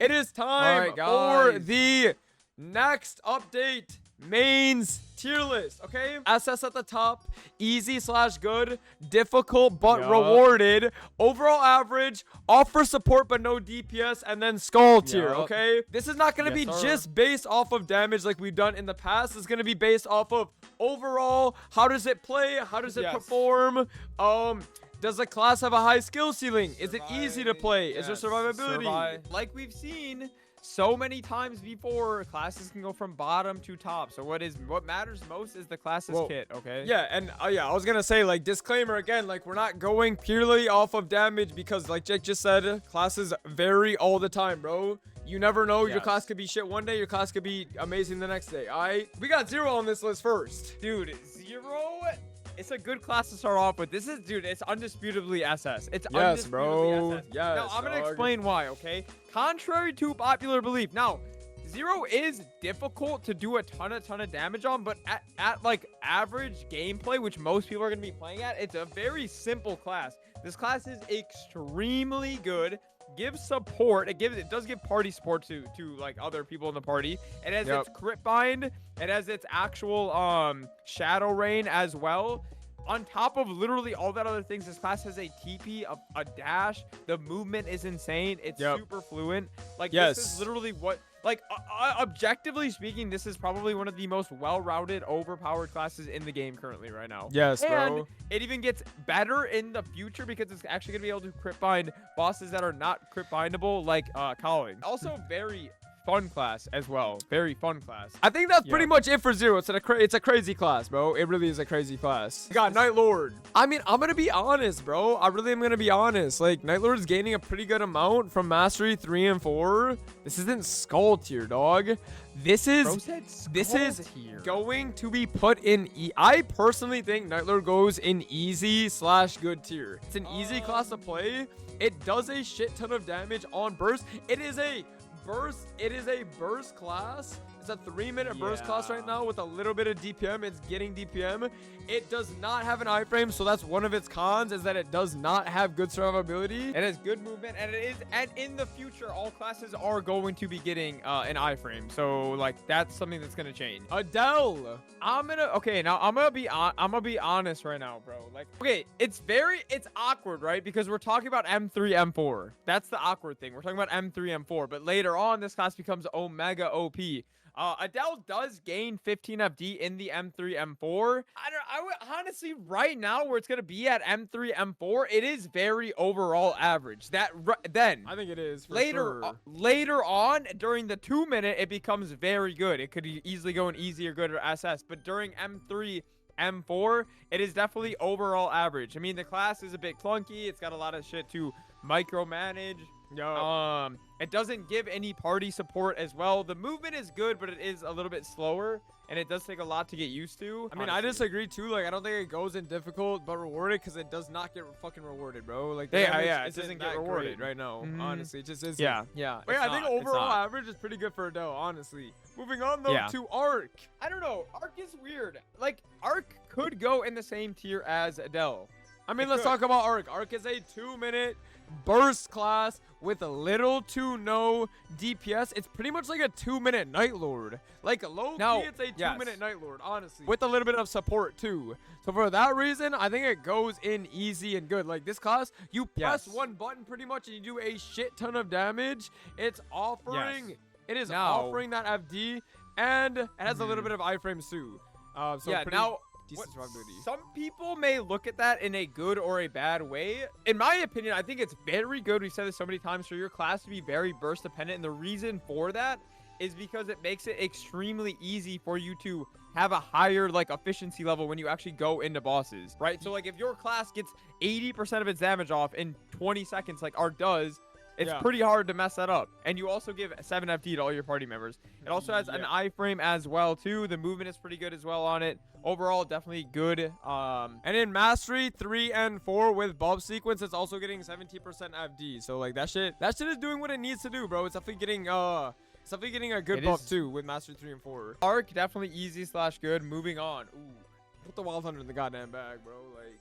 It is time for the next update. Mains tier list, okay? SS at the top, easy slash good, difficult but rewarded, overall average, offer support but no DPS, and then skull tier, okay? This is not going to be just based off of damage like we've done in the past. It's going to be based off of overall, how does it play, how does it perform, does the class have a high skill ceiling? Is it easy to play? Is there survivability? Like we've seen so many times before, classes can go from bottom to top. So what matters most is the class's kit, okay? Yeah, and I was gonna say, like, disclaimer again, like, we're not going purely off of damage because, like Jake just said, classes vary all the time, bro. You never know. Your class could be shit one day, your class could be amazing the next day. We got 0 on this list first. Dude, 0. It's a good class to start off with. This is, dude, it's undisputably SS. It's undisputably SS. Yes, now, I'm going to explain why, okay? Contrary to popular belief. Now, 0 is difficult to do a ton of damage on, but at like average gameplay, which most people are going to be playing at, it's a very simple class. This class is extremely good. Gives support. It does give party support to like other people in the party. It has its crit bind. It has its actual shadow rain as well. On top of literally all that other things, this class has a TP, a dash. The movement is insane. It's super fluent. Like this is literally what, like, objectively speaking, this is probably one of the most well-rounded, overpowered classes in the game currently right now. Yes, and bro. It even gets better in the future because it's actually going to be able to crit bind bosses that are not crit bindable, like Khali. Also, very fun class as well. Very fun class. I think that's pretty much it for 0. It's a crazy class, bro. It really is a crazy class. We got Night Lord. I mean, I'm gonna be honest, bro. I really am gonna be honest. Like, Night Lord is gaining a pretty good amount from Mastery 3 and 4. This isn't Skull tier, dog. This is going to be put in I personally think Night Lord goes in easy slash good tier. It's an easy class to play. It does a shit ton of damage on burst. It is a burst class. It's a 3-minute burst class right now with a little bit of DPM. It's getting DPM. It does not have an iframe, so that's one of its cons, is that it does not have good survivability. It has good movement, and in the future, all classes are going to be getting an iframe. So like that's something that's gonna change. Adele. I'm gonna be honest right now, bro. Like, okay, it's awkward, right? Because we're talking about M3, M4. That's the awkward thing. We're talking about M3, M4, but later on, this class becomes Omega OP. Adele does gain 15 FD in the M3, M4. I would honestly, right now, where it's going to be at M3, M4, it is very overall average. Then I think it is for later on, during the 2-minute, it becomes very good. It could easily go in easy or good or SS, but during M3, M4, it is definitely overall average. I mean, the class is a bit clunky. It's got a lot of shit to micromanage. It doesn't give any party support as well. The movement is good, but it is a little bit slower, and it does take a lot to get used to. I mean, I disagree too. Like, I don't think it goes in difficult but rewarded, because it does not get fucking rewarded, bro. Like, it doesn't get rewarded right now. Honestly, it just isn't. Yeah. But I think overall average is pretty good for Adele, honestly. Moving on though to Arc. I don't know. Arc is weird. Like, Arc could go in the same tier as Adele. I mean, let's talk about Arc. Arc is a 2-minute burst class with little to no DPS. It's pretty much like a 2-minute Night Lord. Like, low-key, it's a 2-minute Night Lord, honestly. With a little bit of support, too. So, for that reason, I think it goes in easy and good. Like, this class, you press one button pretty much and you do a shit ton of damage. It's offering... It is offering that FD, and it has a little bit of iframes, too. Decent survivability. Some people may look at that in a good or a bad way. In my opinion, I think it's very good. We've said this so many times, for your class to be very burst dependent. And the reason for that is because it makes it extremely easy for you to have a higher like efficiency level when you actually go into bosses, right? So like if your class gets 80% of its damage off in 20 seconds like Art does, it's pretty hard to mess that up. And you also give 7 FD to all your party members. It also has an iframe as well, too. The movement is pretty good as well on it. Overall, definitely good. And in Mastery 3 and 4 with Bulb Sequence, it's also getting 70% FD. So, like, that shit is doing what it needs to do, bro. It's definitely getting a good buff, too, with Mastery 3 and 4. Arc, definitely easy slash good. Moving on. Ooh. Put the Wild Hunter in the goddamn bag, bro. Like,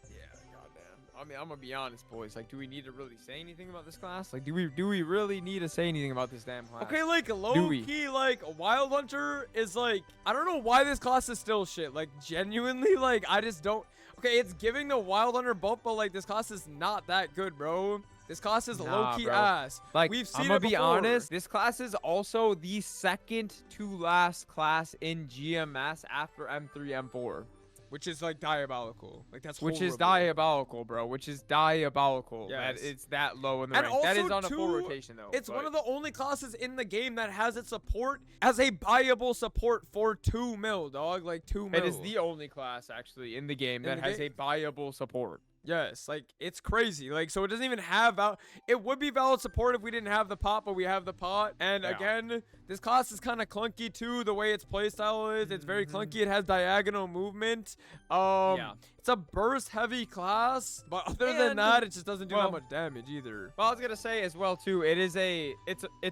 I mean, I'm gonna be honest, boys. Like, do we need to really say anything about this class? Like, do we really need to say anything about this damn class? Okay, like low key, like Wild Hunter is like, I don't know why this class is still shit. Like genuinely, like I just don't. Okay, it's giving the Wild Hunter bump, but like this class is not that good, bro. This class is low key ass. Like, we've seen I'm gonna it be before. honest. This class is also the second to last class in GMS after M3, M4. Which is like diabolical. Like that's Which horrible. is diabolical, bro. Which is diabolical. Yes. That it's that low in the And rank. That is also, on a full too, rotation though. It's but- one of the only classes in the game that has its support as a buyable support for 2 mil, dog. Like 2 mil. It is the only class actually in the game that has a buyable support. Yes, like it's crazy. Like so, it doesn't even have it would be valid support if we didn't have the pot, but we have the pot. And again, this class is kind of clunky too. The way its playstyle is, it's very clunky. It has diagonal movement. It's a burst heavy class, but other than that, it just doesn't do that much damage either. Well, I was gonna say as well too. It's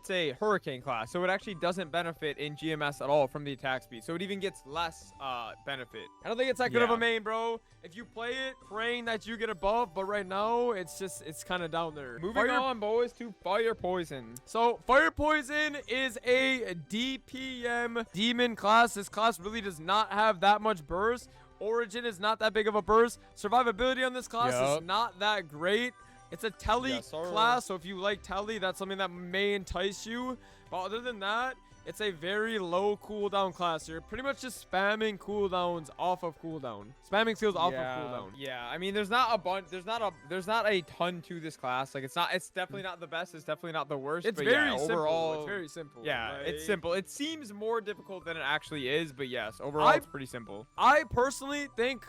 a hurricane class, so it actually doesn't benefit in GMS at all from the attack speed. So it even gets less benefit. I don't think it's that good of a main, bro. If you play it, praying that you get a buff, but right now it's kind of down there. Moving on, boys, to Fire Poison. So Fire Poison is a DPM demon class. This class really does not have that much burst. Origin is not that big of a burst. Survivability on this class is not that great. It's a telly class, so if you like telly, that's something that may entice you. But other than that, it's a very low cooldown class. You're pretty much just spamming cooldowns off of cooldown. Spamming skills off of cooldown. Yeah, I mean, there's not a bunch. There's not a ton to this class. Like, it's definitely not the best. It's definitely not the worst. It's but very yeah, simple. overall, It's very simple. Yeah, like, it's simple. It seems more difficult than it actually is, but yes, overall, it's pretty simple. I personally think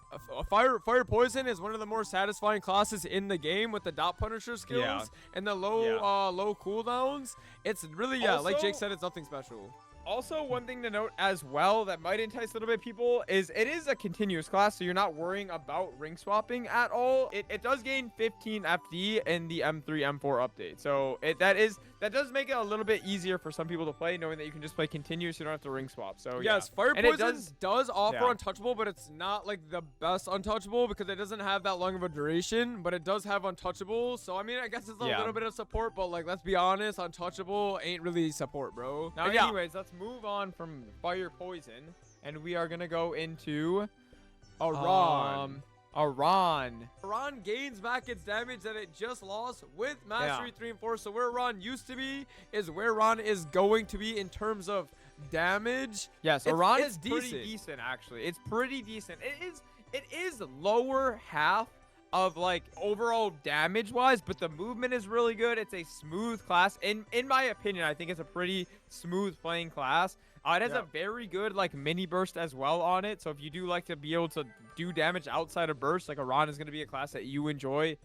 Fire Poison is one of the more satisfying classes in the game with the dot punisher skills and the low cooldowns. It's really Also, like Jake said, it's nothing special. Also, one thing to note as well that might entice a little bit people is it is a continuous class, so you're not worrying about ring swapping at all. It does gain 15 FD in the M3, M4 update, so that does make it a little bit easier for some people to play, knowing that you can just play continuous, you don't have to ring swap. So yes, Fire Poison does offer untouchable, but it's not like the best untouchable because it doesn't have that long of a duration, but it does have untouchable. So I mean, I guess it's a little bit of support, but like let's be honest, untouchable ain't really support, bro. Now, anyways, let's move on from Fire Poison, and we are gonna go into Aran. Aran gains back its damage that it just lost with Mastery 3 and 4. So where Aran used to be is where Aran is going to be in terms of damage. Yes, Aran is pretty decent, actually. It's pretty decent. It is lower half of like overall damage wise, but the movement is really good. It's a smooth class. In my opinion, I think it's a pretty smooth playing class. It has a very good like mini burst as well on it. So if you do like to be able to do damage outside of burst, like Aran is going to be a class that you enjoy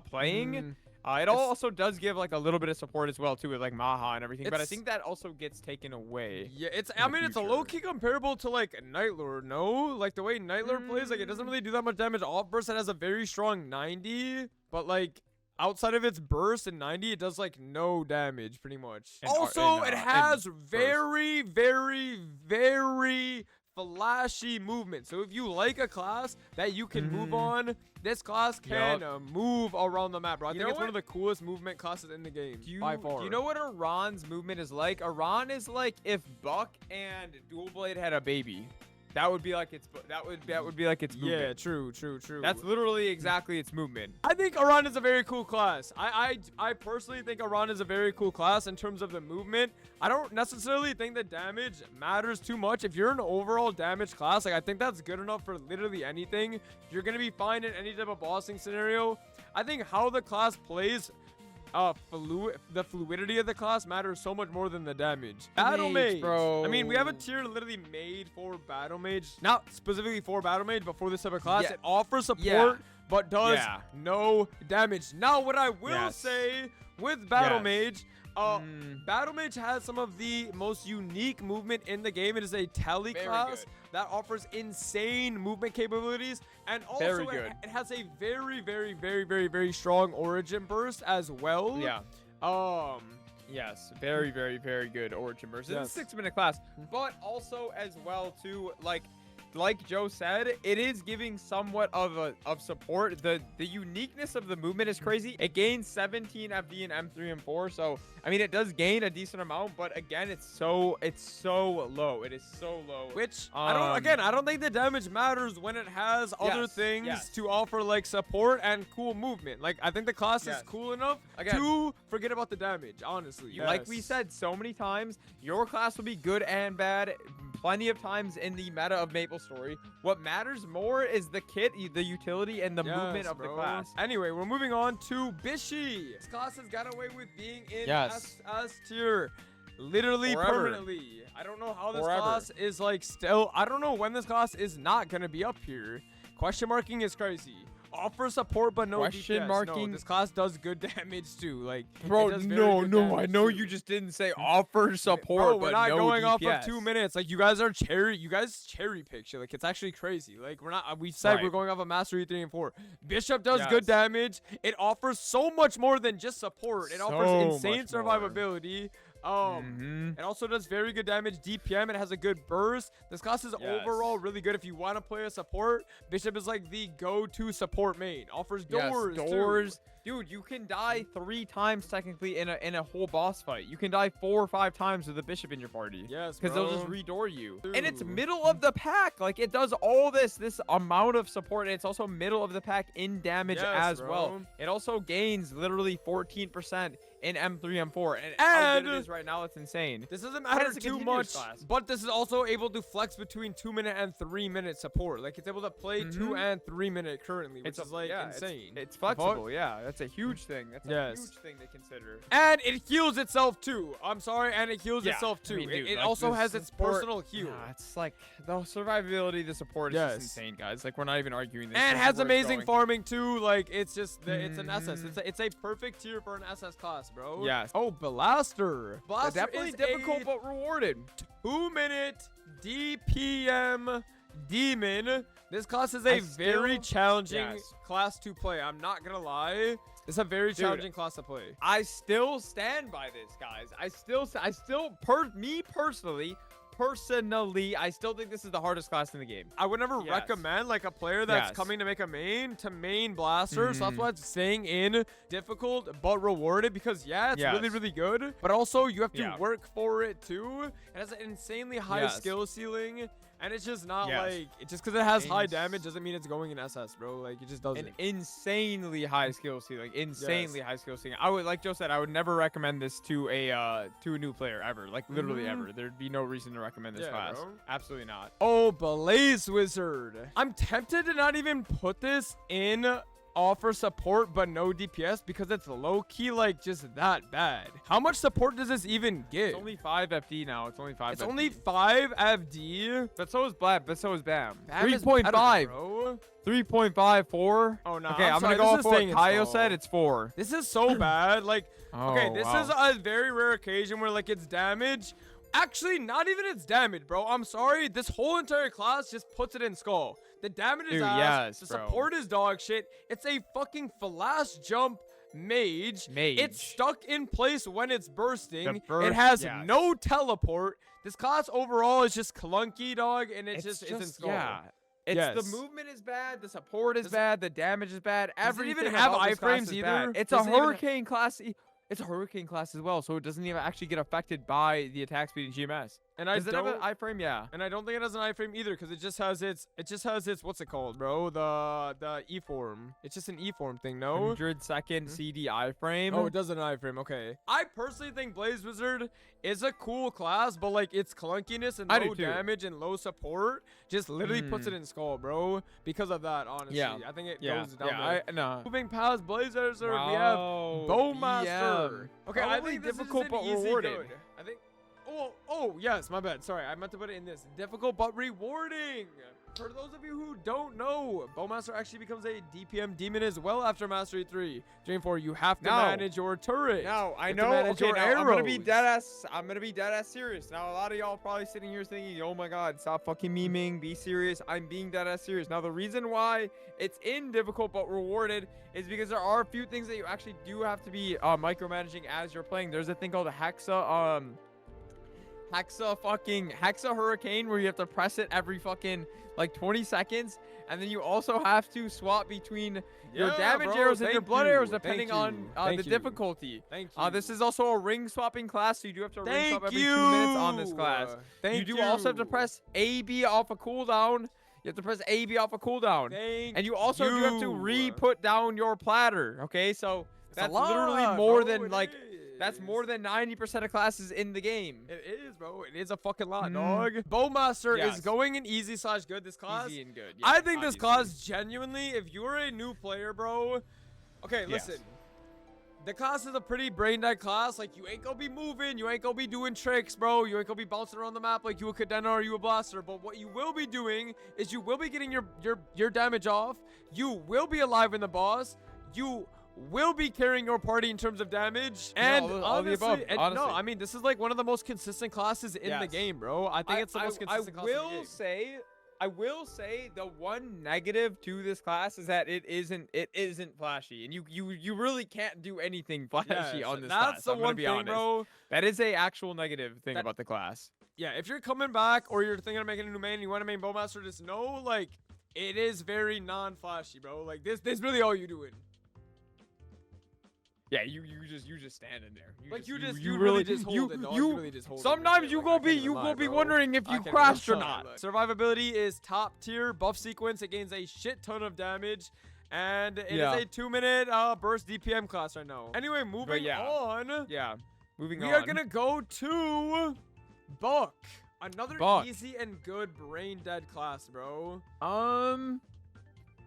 playing. It also does give like a little bit of support as well too with like Maha and everything, but I think that also gets taken away. Yeah, it's a low-key comparable to like Nightlord, no? Like the way Nightlord plays, like it doesn't really do that much damage off burst. It has a very strong 90, but like outside of its burst and 90, it does like no damage pretty much. It has very, very, very flashy movement. So if you like a class that you can move on, this class can move around the map, bro. I think it's one of the coolest movement classes in the game by far. Do you know what Aran's movement is like? Aran is like if Buck and Dual Blade had a baby. That would be like its movement. Yeah, true. That's literally exactly its movement. I think Aran is a very cool class. I personally think Aran is a very cool class in terms of the movement. I don't necessarily think the damage matters too much. If you're an overall damage class, like I think that's good enough for literally anything. You're gonna be fine in any type of bossing scenario. I think how the class plays, the fluidity of the class matters so much more than the damage. Battle Mage, bro. I mean, we have a tier literally made for Battle Mage, not specifically for Battle Mage, but for this type of class. It offers support, but does no damage. Now, what I will say with Battle Mage, Battle Mage has some of the most unique movement in the game. It is a tele class that offers insane movement capabilities, and also it has a very, very, very, very, very strong origin burst as well. Yes, very, very, very good origin burst. It's a 6-minute class, but also as well too, like like Joe said, it is giving somewhat of support. The uniqueness of the movement is crazy. It gains 17 FD in M3 and 4, so I mean it does gain a decent amount, but again, it's so low. It is so low. Which I don't think the damage matters when it has other things to offer, like support and cool movement. Like I think the class is cool enough to forget about the damage, honestly. Like we said so many times, your class will be good and bad plenty of times in the meta of Maplestory. What matters more is the kit, the utility, and the movement of the class. Anyway, we're moving on to Bishi. This class has got away with being in S tier literally permanently. I don't know how this class is like still. I don't know when this class is not gonna be up here. Question marking is crazy. Offer support but no DPS. No, this class does good damage too. Like, bro, no, I know you just didn't say offer support, bro, we're not going off of 2 minutes. Like, you guys cherry pick shit. Like, it's actually crazy. Like, we're not. We said we're going off of Mastery 3 and 4. Bishop does good damage. It offers so much more than just support. It offers insane survivability. It also does very good damage. DPM, it has a good burst. This class is overall really good if you want to play a support. Bishop is like the go-to support main. Offers doors. Doors. Dude, you can die 3 times technically in a whole boss fight. You can die 4 or 5 times with a bishop in your party. Yes, because they'll just redoor you. And it's middle of the pack. Like, it does all this amount of support. And it's also middle of the pack in damage as well. It also gains literally 14% in M3, M4. And how good it is right now, it's insane. This doesn't matter too much, but this is also able to flex between 2-minute and 3-minute support. Like, it's able to play 2 and 3-minute currently, which is like insane. It's flexible, That's a huge thing. That's a huge thing to consider. And it heals itself too. I'm sorry, and it heals itself too. I mean, dude, it like also has its personal heal. It's like the survivability, the support is just insane, guys. Like, we're not even arguing this. And it has amazing farming too. Like, it's just it's an SS. It's a perfect tier for an SS class, bro. Yes. Oh, Blaster. Blaster definitely is difficult but rewarded. 2-minute DPM demon. This class is a very challenging class to play. I'm not gonna lie. It's a very challenging class to play. I still stand by this, guys. I still, personally, I still think this is the hardest class in the game. I would never recommend like a player that's coming to make a main Blaster. So that's why it's staying in difficult but rewarded, because it's really, really good. But also you have to work for it too. It has an insanely high skill ceiling. And it's just not like, just because it has high damage doesn't mean it's going in SS, bro. Like, it just doesn't. An insanely high skill ceiling. Insanely high skill ceiling. I would, like Joe said, I would never recommend this to a new player ever. Like, literally ever. There'd be no reason to recommend this class. Bro. Absolutely not. Oh, Blaze Wizard. I'm tempted to not even put this in offer support but no DPS, because it's low-key like just that bad. How much support does this even give? It's only 5 FD now. It's only 5 It's only 5 FD. But so is Blab. But so is Bam. 3.5. 3.5, 4. Oh, no. Okay, I'm going to go off what Kaio said. It's 4. This is so bad. Like, okay, this is a very rare occasion where like its damage... Actually, not even its damage, bro. I'm sorry. This whole entire class just puts it in skull. The damage is ass. The support is dog shit. It's a fucking flash jump mage. It's stuck in place when it's bursting. It has no teleport. This class overall is just clunky, dog, and it's in skull. The movement is bad. The support is bad. The damage is bad. Everything doesn't even have iframes either. It's a hurricane class. It's a hurricane class as well, so it doesn't even actually get affected by the attack speed in GMS. And does it have an iframe? Yeah. And I don't think it has an iframe either, because it just has its what's it called, bro? The E form. It's just an E form thing, no? 100-second CD iframe. Oh, it does an iframe. Okay. I personally think Blaze Wizard is a cool class, but like its clunkiness and low damage and low support just literally puts it in skull, bro. Because of that, honestly. I think it goes down there. Moving past Blaze Wizard, we have Bowmaster. Okay, I think difficult but rewarded. I think. Oh, yes, my bad. Sorry, I meant to put it in this. Difficult but rewarding. For those of you who don't know, Bowmaster actually becomes a DPM demon as well after Mastery 3. Dream 4, you have to manage your turret. No, I know. Okay, now I'm gonna be dead ass serious. Now, a lot of y'all probably sitting here thinking, oh my god, stop fucking memeing, be serious. I'm being dead ass serious. Now, the reason why it's in difficult but rewarded is because there are a few things that you actually do have to be micromanaging as you're playing. There's a thing called a Hexa, Hexa Hurricane, where you have to press it every fucking like 20 seconds, and then you also have to swap between your damage arrows and your blood arrows depending on the difficulty. Thank you. This is also a ring swapping class, so you do have to ring swap every 2 minutes on this class. You do also have to press AB off a cooldown. You have to press AB off a cooldown. And you also do have to re-put down your platter. Okay, so that's literally more than like that's more than 90% of classes in the game. It is, bro. It is a fucking lot, dog. Bowmaster is going in easy / good this class. Easy and good. I think this class, genuinely, if you're a new player, bro. Okay, listen. The class is a pretty brain dead class. Like, you ain't gonna be moving. You ain't gonna be doing tricks, bro. You ain't gonna be bouncing around the map like you a Cadena or you a Blaster. But what you will be doing is you will be getting your damage off. You will be alive in the boss. You will be carrying your party in terms of damage, and all the above, honestly. No, I mean, this is like one of the most consistent classes in the game, bro. I think it's the most consistent class in the game. I will say the one negative to this class is that it isn't flashy, and you really can't do anything flashy on this class. That's the one thing, bro. That is a actual negative thing about the class. Yeah, if you're coming back or you're thinking of making a new main and you want to main Bowmaster, just know, like, it is very non-flashy, bro. Like, this really all you doing. Yeah, you just standing there. You really just hold it. Sometimes you gonna be wondering if you crashed or not. Survivability is top tier buff sequence. It gains a shit ton of damage, and it is a 2-minute burst DPM class right now. Anyway, moving on. Yeah, moving on. We are gonna go to bucc. Another easy and good brain dead class, bro.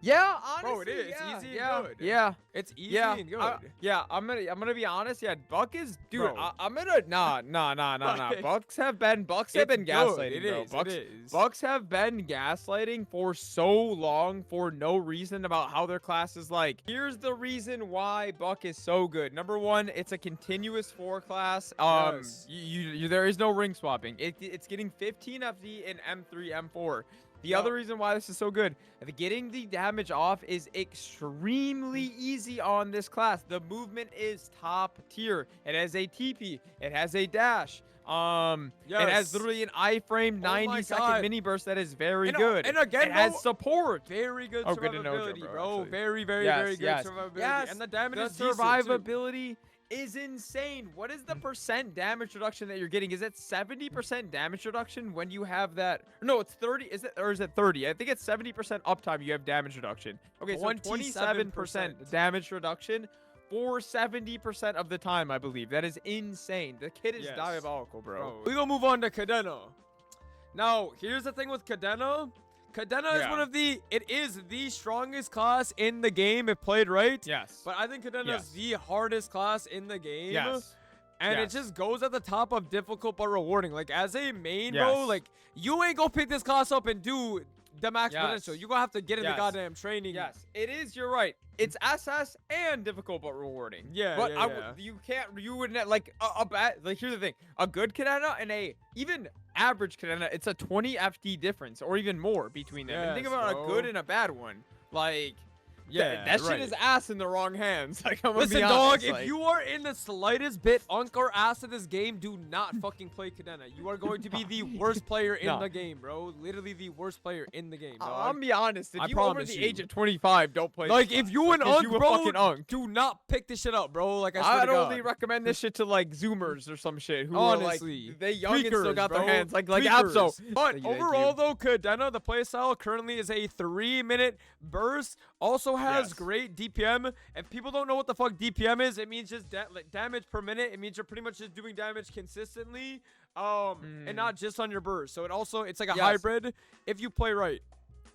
Yeah, honestly, bro, it is. It's easy and good. Yeah, it's easy and good. I'm gonna be honest. Yeah, bucc is, dude. I'm gonna nah. Bucks have been gaslighting. Bucks have been gaslighting for so long for no reason about how their class is like. Here's the reason why bucc is so good. Number one, it's a continuous 4 class. There is no ring swapping. It's getting 15 FD in M3, M4. The other reason why this is so good, getting the damage off is extremely easy on this class. The movement is top tier. It has a TP. It has a dash. It has literally an iframe 90-second mini burst that is very good. And again, it has support. Very good survivability, bro. Very good survivability. Yes, and the damage is survivability is insane. What is the percent damage reduction that you're getting? Is it 70% damage reduction when you have that? No, it's 30. Is it, or is it 30? I think it's 70% uptime you have damage reduction. Okay, so 27% damage reduction for 70% of the time, I believe. That is insane. The kid is diabolical, bro. We gonna move on to Cadena. Now, here's the thing with Cadena. Cadena is one of the, it is the strongest class in the game if played right. Yes. But I think Cadena is the hardest class in the game. Yes. And it just goes at the top of difficult but rewarding. Like, as a main, bro, like, you ain't gonna pick this class up and do the max potential. You're gonna have to get in the goddamn training. Yes, it is. You're right. It's SS and difficult but rewarding. Yeah, but you wouldn't like a bad. Like, here's the thing: a good Cadena and a even average Cadena, it's a 20 FD difference or even more between them. And think about a good and a bad one. Like, that shit is ass in the wrong hands. Like, I'm gonna be honest, dog, if you are in the slightest bit unk or ass of this game, do not fucking play Cadena. You are going to be the worst player in the game, bro. Literally the worst player in the game, dog. I'm gonna be honest. If you over the age of 25, don't play. Like, if you an unk, bro, do not pick this shit up, bro. Like, I'd only recommend this shit to like Zoomers or some shit who honestly, are like, they young and still got their hands like Abso. But overall, though, Cadena, the playstyle currently is a 3-minute burst. Also has great DPM. If people don't know what the fuck DPM is, it means just damage per minute. It means you're pretty much just doing damage consistently, and not just on your burst. So it's like a hybrid if you play right.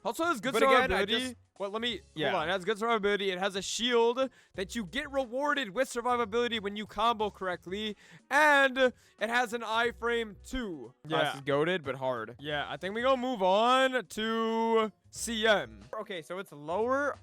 Also has good survivability. Well, let me hold on. It has good survivability. It has a shield that you get rewarded with survivability when you combo correctly, and it has an iframe too. This is goated but hard. Yeah, I think we gonna move on to CM. Okay, so it's lower.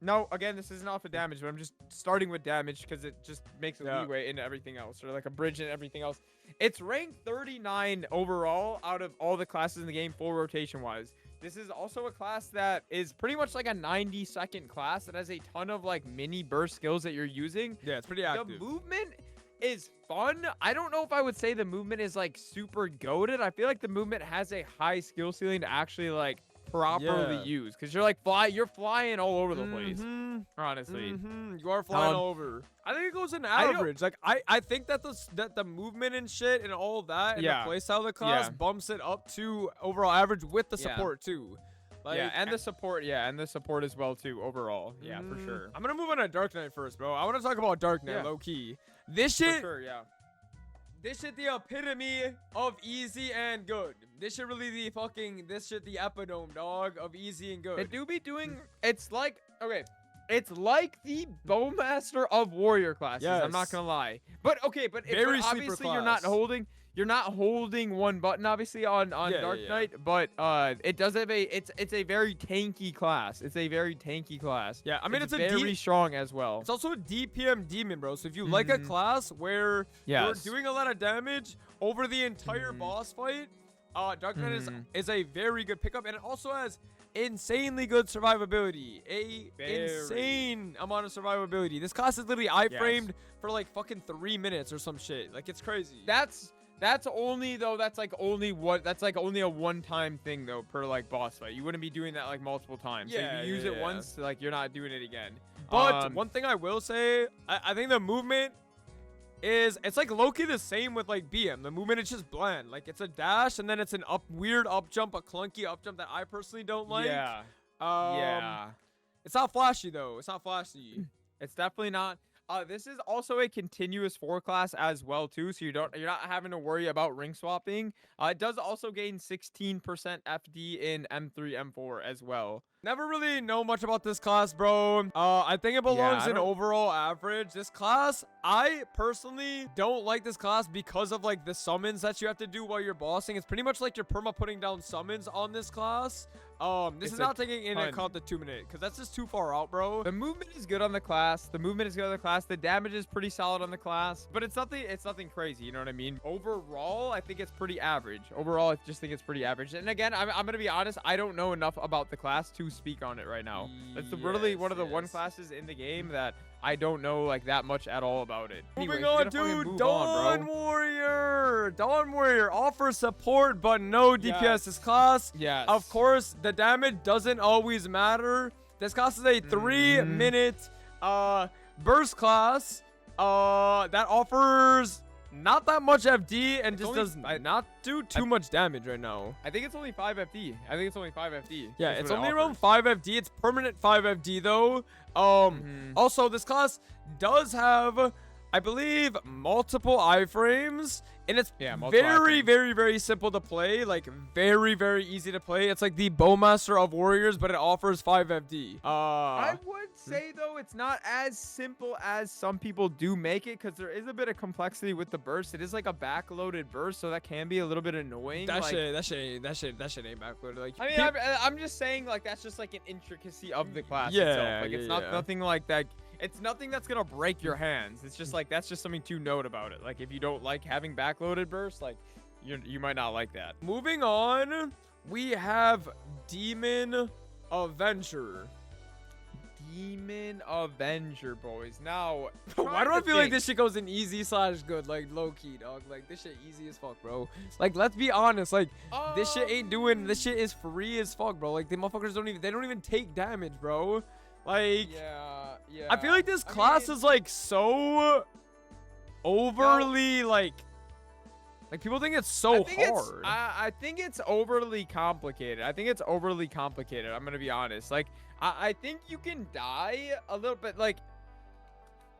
No, again, this isn't off of damage, but I'm just starting with damage because it just makes a leeway into everything else, or like a bridge and everything else. It's ranked 39 overall out of all the classes in the game, full rotation wise. This is also a class that is pretty much like a 90-second class that has a ton of like mini burst skills that you're using. Yeah, it's pretty active. The movement is fun. I don't know if I would say the movement is like super goated. I feel like the movement has a high skill ceiling to actually like properly use, because you're like you're flying all over the place. Honestly, you are flying all over. I think it goes in average. Like I think that the movement and shit and all that and the playstyle of the class bumps it up to overall average with the support too. Like, and the support, and the support as well too. Overall, for sure. I'm gonna move on to Dark Knight first, bro. I want to talk about Dark Knight low key. This shit, for sure, this shit the epitome of easy and good. This shit really the epitome, dog, of easy and good. It do be doing. It's like it's like the Bowmaster of warrior classes. Yes. I'm not gonna lie, but but Very obviously sleeper you're not holding one button obviously on Dark Knight, but it does have it's a very tanky class. It's a very tanky class. Yeah, I mean it's very strong as well. It's also a DPM demon, bro. So if you like a class where you're doing a lot of damage over the entire boss fight, Dark Knight is a very good pickup, and it also has insanely good survivability. Insane amount of survivability. This class is literally iframed for like fucking 3 minutes or some shit. Like it's crazy. That's only a one-time thing though per like boss fight. You wouldn't be doing that like multiple times. So if you use it once, like you're not doing it again. But one thing I will say, I think the movement it's like low-key the same with like BM. The movement is just bland. Like it's a dash and then it's an weird up jump, a clunky up jump that I personally don't like. It's not flashy though. It's not flashy. It's definitely not. This is also a continuous 4 class as well too, so you're not having to worry about ring swapping. It does also gain 16% FD in M3, M4 as well. Never really know much about this class, bro. I think it belongs in overall average. This class, I personally don't like this class because of like the summons that you have to do while you're bossing. It's pretty much like you're perma putting down summons on this class. This is not taking into account the 2-minute because that's just too far out, bro. The movement is good on the class. The damage is pretty solid on the class, but it's nothing crazy. You know what I mean? Overall, I think it's pretty average. Overall, I just think it's pretty average. And again, I'm gonna be honest. I don't know enough about the class to speak on it right now. It's really one of the one classes in the game that I don't know like that much at all about it. Moving on, dude. Dawn Warrior. Dawn Warrior offers support but no DPS. This class, of course, the damage doesn't always matter. This class is a 3-minute burst class that offers not that much FD and just does not do too much damage right now. I think it's only 5 FD. Yeah, it's only around 5 FD. It's permanent 5 FD though. Also, this class does have, I believe, multiple iframes, and it's very simple to play. Like very easy to play. It's like the Bowmaster of warriors, but it offers 5 FD. I would say though it's not as simple as some people do make it, because there is a bit of complexity with the burst. It is like a backloaded burst, so that can be a little bit annoying. That shit ain't backloaded. Like, I mean, I'm just saying like that's just like an intricacy of the class itself. Like it's nothing like that. It's nothing that's gonna break your hands. It's just like that's just something to note about it. Like if you don't like having backloaded bursts, like you might not like that. Moving on, we have Demon Avenger. Demon Avenger, boys. Now, why do I feel like this shit goes in easy/good, like low key, dog? Like this shit easy as fuck, bro. Like let's be honest, like this shit ain't doing. This shit is free as fuck, bro. Like the motherfuckers don't even take damage, bro. Like, I feel like this class is like so overly like people think it's so hard. I think it's overly complicated. I'm gonna be honest. Like, I think you can die a little bit, like,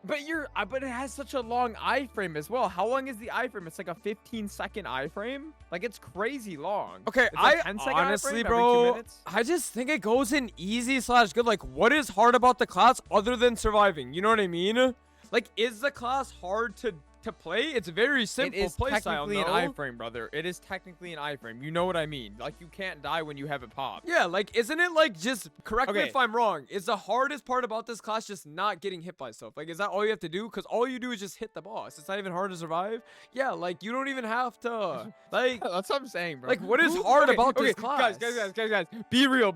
but it has such a long iframe as well. How long is the iframe? It's like a 15-second iframe. Like, it's crazy long. Okay, like honestly, bro, I just think it goes in easy/good. Like, what is hard about the class other than surviving? You know what I mean? Like, is the class hard to play? It's very simple playstyle. It is technically an iframe, brother. It is technically an iframe. You know what I mean? Like, you can't die when you have it popped. Yeah, like, isn't it like just correct me if I'm wrong? Is the hardest part about this class just not getting hit by stuff? Like, is that all you have to do? Because all you do is just hit the boss. It's not even hard to survive. Yeah, like, you don't even have to. Like, that's what I'm saying, bro. Like, what is hard about this class? Guys, be real. All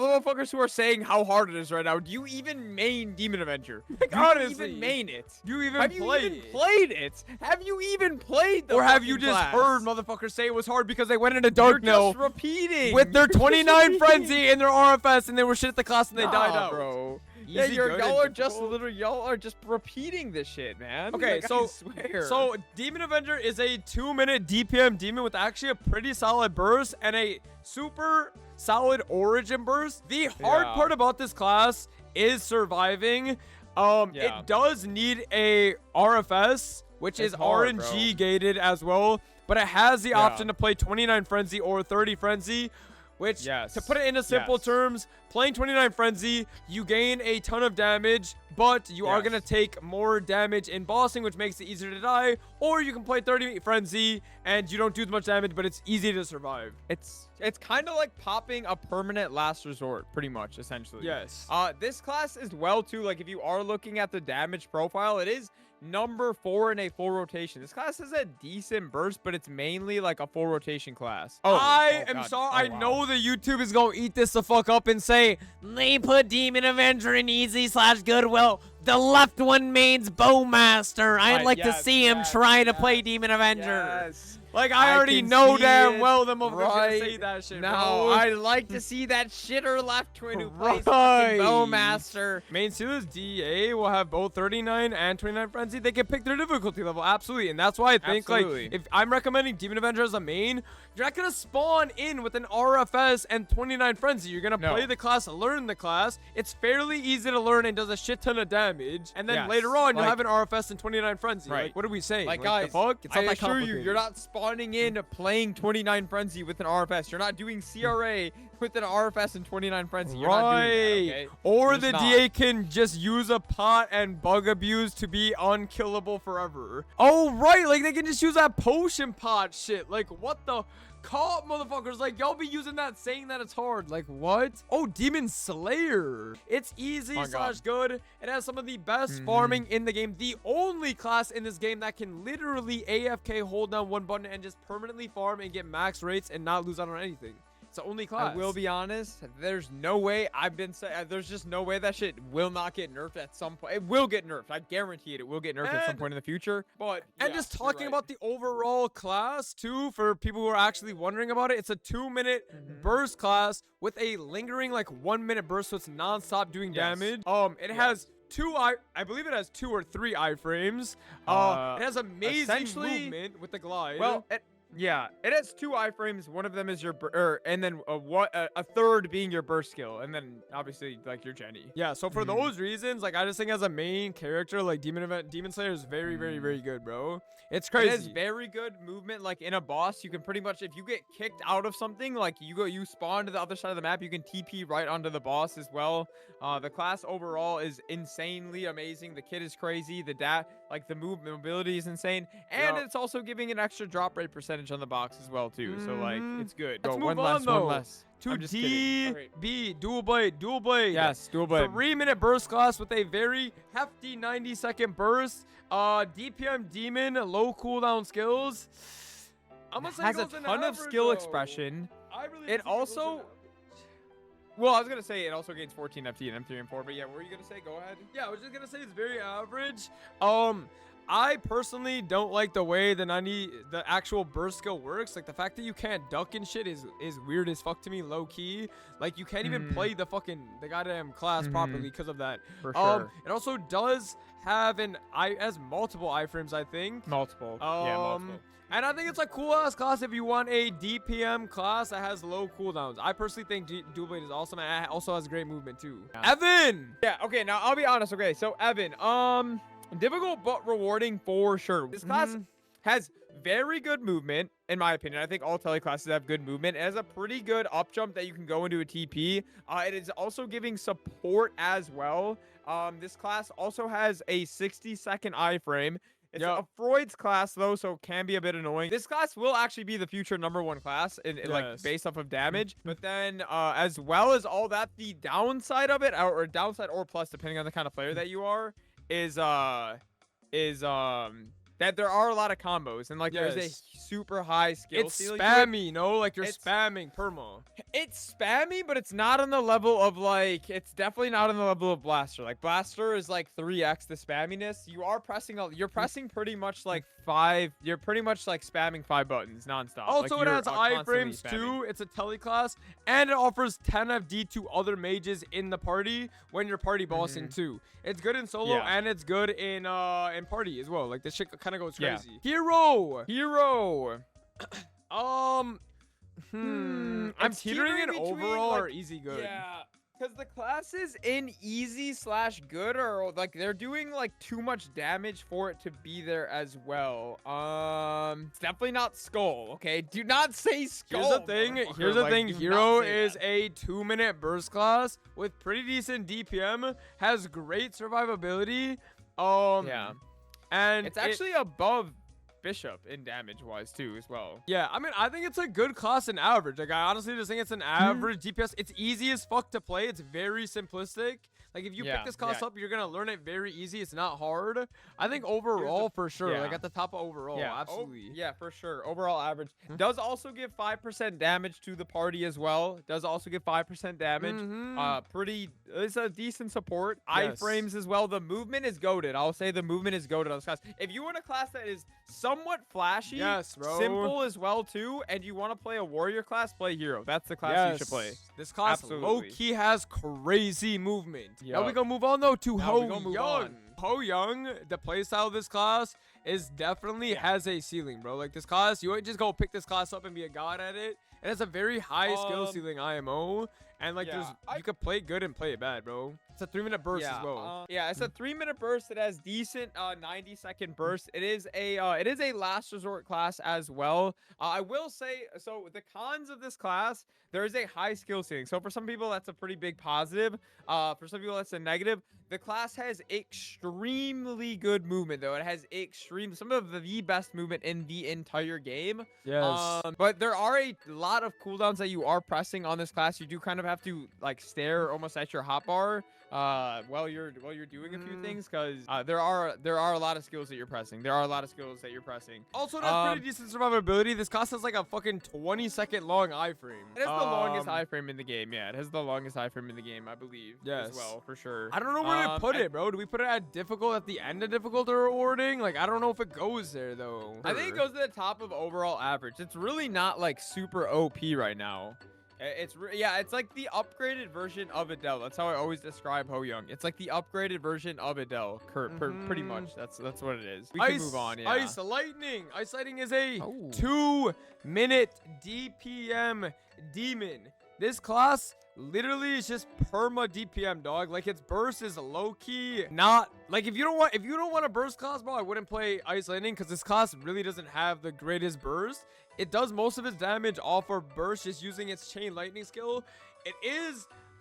the motherfuckers who are saying how hard it is right now, do you even main Demon Avenger? Like, honestly, do you even main it? Do you even Have play you even played played it? Have you even played the Or have you fucking just class? heard motherfuckers say it was hard because they went into Dark You're Mill just repeating. with their You're just 29 repeating. frenzy in their RFS and they were shit at the class and they died out. Bro. Easy, Yeah, good, y'all and are just difficult. literally y'all are just repeating this shit, man. Okay, Like, so I swear. so Demon Avenger is a 2-minute DPM demon with actually a pretty solid burst and a super solid origin burst. The hard part about this class is surviving. It does need a RFS, which is hard, RNG gated as well, but it has the option to play 29 frenzy or 30 frenzy. Which, to put it into simple terms, playing 29 Frenzy, you gain a ton of damage, but you are going to take more damage in bossing, which makes it easier to die. Or you can play 30 Frenzy, and you don't do as much damage, but it's easy to survive. It's kind of like popping a permanent last resort, pretty much, essentially. Yes. This class is well, too. Like, if you are looking at the damage profile, it is number 4 in a full rotation. This class has a decent burst, but it's mainly like a full rotation class. I am sorry. I know the YouTube is gonna eat this the fuck up and say they put Demon Avenger in easy / good. Well, the left one means Bowmaster. I'd like to see him try to play Demon Avenger. Like, I already know damn well the motherfuckers gonna say that shit, bro. I'd like to see that shitter left twin who plays fucking Bowmaster. Main Steelers DA will have both 39 and 29 Frenzy. They can pick their difficulty level, absolutely. And that's why I think, like, if I'm recommending Demon Avenger as a main, you're not gonna spawn in with an RFS and 29 Frenzy. You're gonna play the class, learn the class. It's fairly easy to learn and does a shit ton of damage. And then later on, you'll have an RFS and 29 Frenzy. Like, what are we saying? Like, guys, the fuck? It's not I that assure complicated. you, you're not spawning in playing 29 Frenzy with an RFS. You're not doing CRA with an RFS and 29 Frenzy. You're not doing that, okay? Or the DA can just use a pot and bug abuse to be unkillable forever. Oh, right. Like, they can just use that potion pot shit. Like, what the... Caught, motherfuckers. Like, y'all be using that saying that it's hard. Like, what? Oh, Demon Slayer. It's easy / good. It has some of the best farming in the game. The only class in this game that can literally AFK hold down one button and just permanently farm and get max rates and not lose out on anything. It's the only class. I will be honest. There's no way there's just no way that shit will not get nerfed at some point. It will get nerfed. I guarantee it. It will get nerfed at some point in the future. But just talking about the overall class too, for people who are actually wondering about it, it's a 2-minute burst class with a lingering like 1-minute burst, so it's non-stop doing damage. It has I believe it has 2 or 3 iframes. It has amazing movement with the glide. Well, it has 2 iframes. One of them is your and then a third being your burst skill, and then obviously like your Jenny. Yeah, so for those reasons, like, I just think as a main character, like Demon Slayer is very, very, very good, bro. It's crazy. It has very good movement. Like, in a boss, you can pretty much, if you get kicked out of something, like you spawn to the other side of the map, you can TP right onto the boss as well. The class overall is insanely amazing. The kit is crazy. The mobility is insane, and it's also giving an extra drop rate percentage on the box as well too. So like, it's good. Let's move one on, less. To DB, dual blade. Yes, dual blade. 3-minute burst class with a very hefty 90-second burst. DPM demon, low cooldown skills. I'm gonna say has a ton of skill expression. It also... Well, I was going to say it also gains 14 FT in M3 and 4, but yeah, what were you going to say? Go ahead. Yeah, I was just going to say it's very average. I personally don't like the way the actual burst skill works. Like, the fact that you can't duck and shit is weird as fuck to me, low key. Like, you can't even play the goddamn class properly because of that. For sure. It also does have has multiple iframes, I think. Multiple. Yeah, multiple. And I think it's a cool-ass class if you want a DPM class that has low cooldowns. I personally think Dual Blade is awesome, and it also has great movement, too. Yeah. Evan! Yeah, okay, now I'll be honest. Okay, so Evan, difficult but rewarding for sure. This class has very good movement, in my opinion. I think all tele classes have good movement. It has a pretty good up jump that you can go into a TP. It is also giving support as well. This class also has a 60-second iframe. It's a Freud's class, though, so it can be a bit annoying. This class will actually be the future #1 class, like, based off of damage. But then, as well as all that, the downside of it, or downside or plus, depending on the kind of player that you are, is that that there are a lot of combos and like there's a Yes. super high skill It's ceiling to it. spammy, no? Like you're It's- spamming perma. It's spammy, but it's not on the level of like it's definitely not on the level of Blaster. Like Blaster is like 3x the spamminess. You're pressing pretty much like 5. You're pretty much like spamming 5 buttons nonstop. Also, like, it you're, has constantly iframes spamming. too. It's a teleclass, and it offers 10 FD to other mages in the party when you're party bossing too. It's good in solo, Yeah. and it's good in party as well. Like this shit kind of goes Yeah. crazy. Hero. I'm I'm teetering in between, overall like, or easy good. Yeah, because the classes in easy/good are like they're doing like too much damage for it to be there as well. It's definitely not Skull. Okay, do not say Skull. Here's the thing. motherfucker. Here's the Like, thing. do not Hero say is that. a 2-minute burst class with pretty decent DPM. Has great survivability. Yeah, and it's actually above Bishop in damage wise too as well. Yeah, I mean, I think it's a good class in average. Like, I honestly just think it's an average DPS. It's easy as fuck to play. It's very simplistic. Like, if you pick this class up, you're going to learn it very easy. It's not hard. I think overall, for sure. Like, at the top of overall, absolutely. Yeah, for sure. Overall average. Does also give 5% damage to the party as well. Does also give 5% damage. It's a decent support. Yes. Iframes as well. The movement is goated. I'll say the movement is goated on this class. If you want a class that is somewhat flashy, Yes, bro. simple as well too, and you want to play a warrior class, play hero. That's the class you should play. This class Absolutely. low-key has crazy movement. Now we Yup. gonna move on though to Now we gonna move Hoyoung. on. Hoyoung, the playstyle of this class is definitely has a ceiling, bro. Like this class, you ain't just go pick this class up and be a god at it. It has a very high skill ceiling IMO, and like you could play good and play it bad, bro. It's a 3-minute burst as well. It's a 3-minute burst. It has decent 90-second burst. It is a last resort class as well. I will say, so the cons of this class, there is a high skill ceiling. So for some people, that's a pretty big positive. For some people, that's a negative. The class has extremely good movement, though. It has some of the best movement in the entire game. Yes. But there are a lot of cooldowns that you are pressing on this class. You do kind of have to like stare almost at your hotbar while you're doing a few things, because there are a lot of skills that you're pressing. Also, it has pretty decent survivability. This class has like a fucking 20-second long iframe. It has the longest iframe in the game. Yeah, it has the longest iframe in the game, I believe. Yes. As well, for sure. I don't know where to put it, bro. Do we put it at difficult at the end of difficult or rewarding? Like, I don't know if it goes there though. I think it goes to the top of overall average. It's really not like super OP right now. It's like the upgraded version of Adele. That's how I always describe Hoyoung. It's like the upgraded version of Adele, pretty much. That's what it is. We can move on. Yeah. Ice Lightning. Ice Lightning is a 2-minute DPM demon. This class literally is just perma DPM, dog. Like its burst is low key. Not like if you don't want a burst class, bro, I wouldn't play Ice Lightning because this class really doesn't have the greatest burst. It does most of its damage off of burst, just using its chain lightning skill.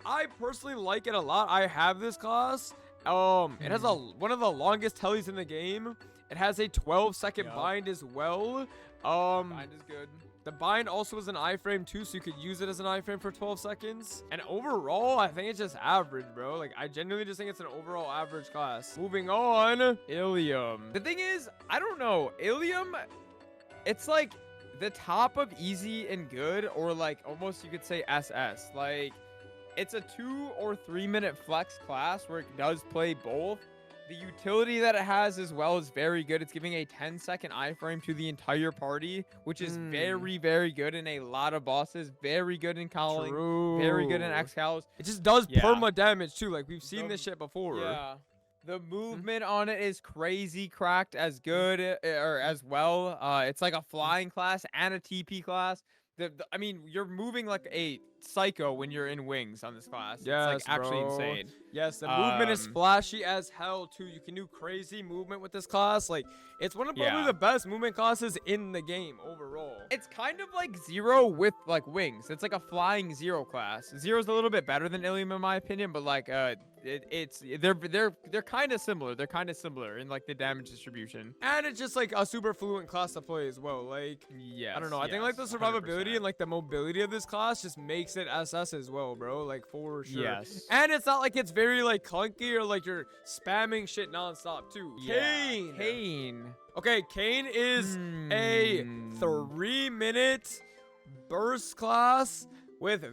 I personally like it a lot. I have this class. It has one of the longest tellies in the game. It has a 12-second bind as well. Bind is good. The bind also is an iframe too, so you could use it as an iframe for 12 seconds. And overall, I think it's just average, bro. Like, I genuinely just think it's an overall average class. Moving on, Illium. The thing is, I don't know. Illium, it's like the top of easy and good, or like almost you could say SS. Like, it's a 2 or 3 minute flex class where it does play both. The utility that it has as well is very good. It's giving a 10-second iframe to the entire party, which is very, very good in a lot of bosses. Very good in calling. True. Very good in X-Cows. It just does perma damage too. Like, we've seen this shit before. Yeah. The movement on it is crazy cracked as good or as well. It's like a flying class and a TP class. I mean, you're moving like a psycho when you're in wings on this class. Yes, it's like actually bro. insane. Yes, the movement is flashy as hell too. You can do crazy movement with this class. Like, it's one of probably the best movement classes in the game overall. It's kind of like Zero with like wings. It's like a flying Zero class. Zero's a little bit better than Illium in my opinion, but like they're kind of similar. They're kind of similar in like the damage distribution. And it's just like a super fluent class to play as well. Like, I don't know. I think like the survivability 100%. and like the mobility of this class just makes decent SS as well, bro. Like for sure. Yes. And it's not like it's very like clunky or like you're spamming shit nonstop too. Kain. Kain. Okay, Kain is a 3-minute burst class with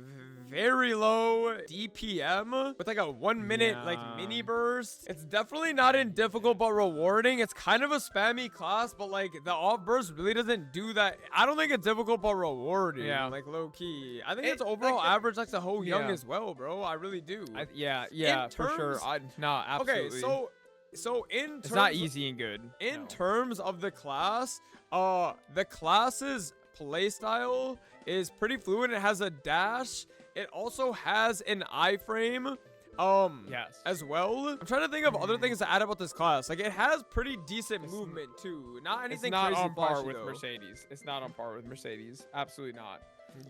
very low DPM with like a 1 minute like mini burst. It's definitely not in difficult but rewarding. It's kind of a spammy class, but like the off burst really doesn't do that. I don't think it's difficult but rewarding. Yeah, like low key. I think it's overall like average like the Hoyoung as well, bro. I really do. Yeah, for sure. Nah, absolutely. Okay, so in terms, it's not easy and good. In terms of the class, the class's playstyle is pretty fluid. It has a dash. It also has an iframe as well. I'm trying to think of other things to add about this class. Like it has pretty decent movement too. Not anything it's not crazy on par flashy, with though. Mercedes. It's not on par with Mercedes. Absolutely not.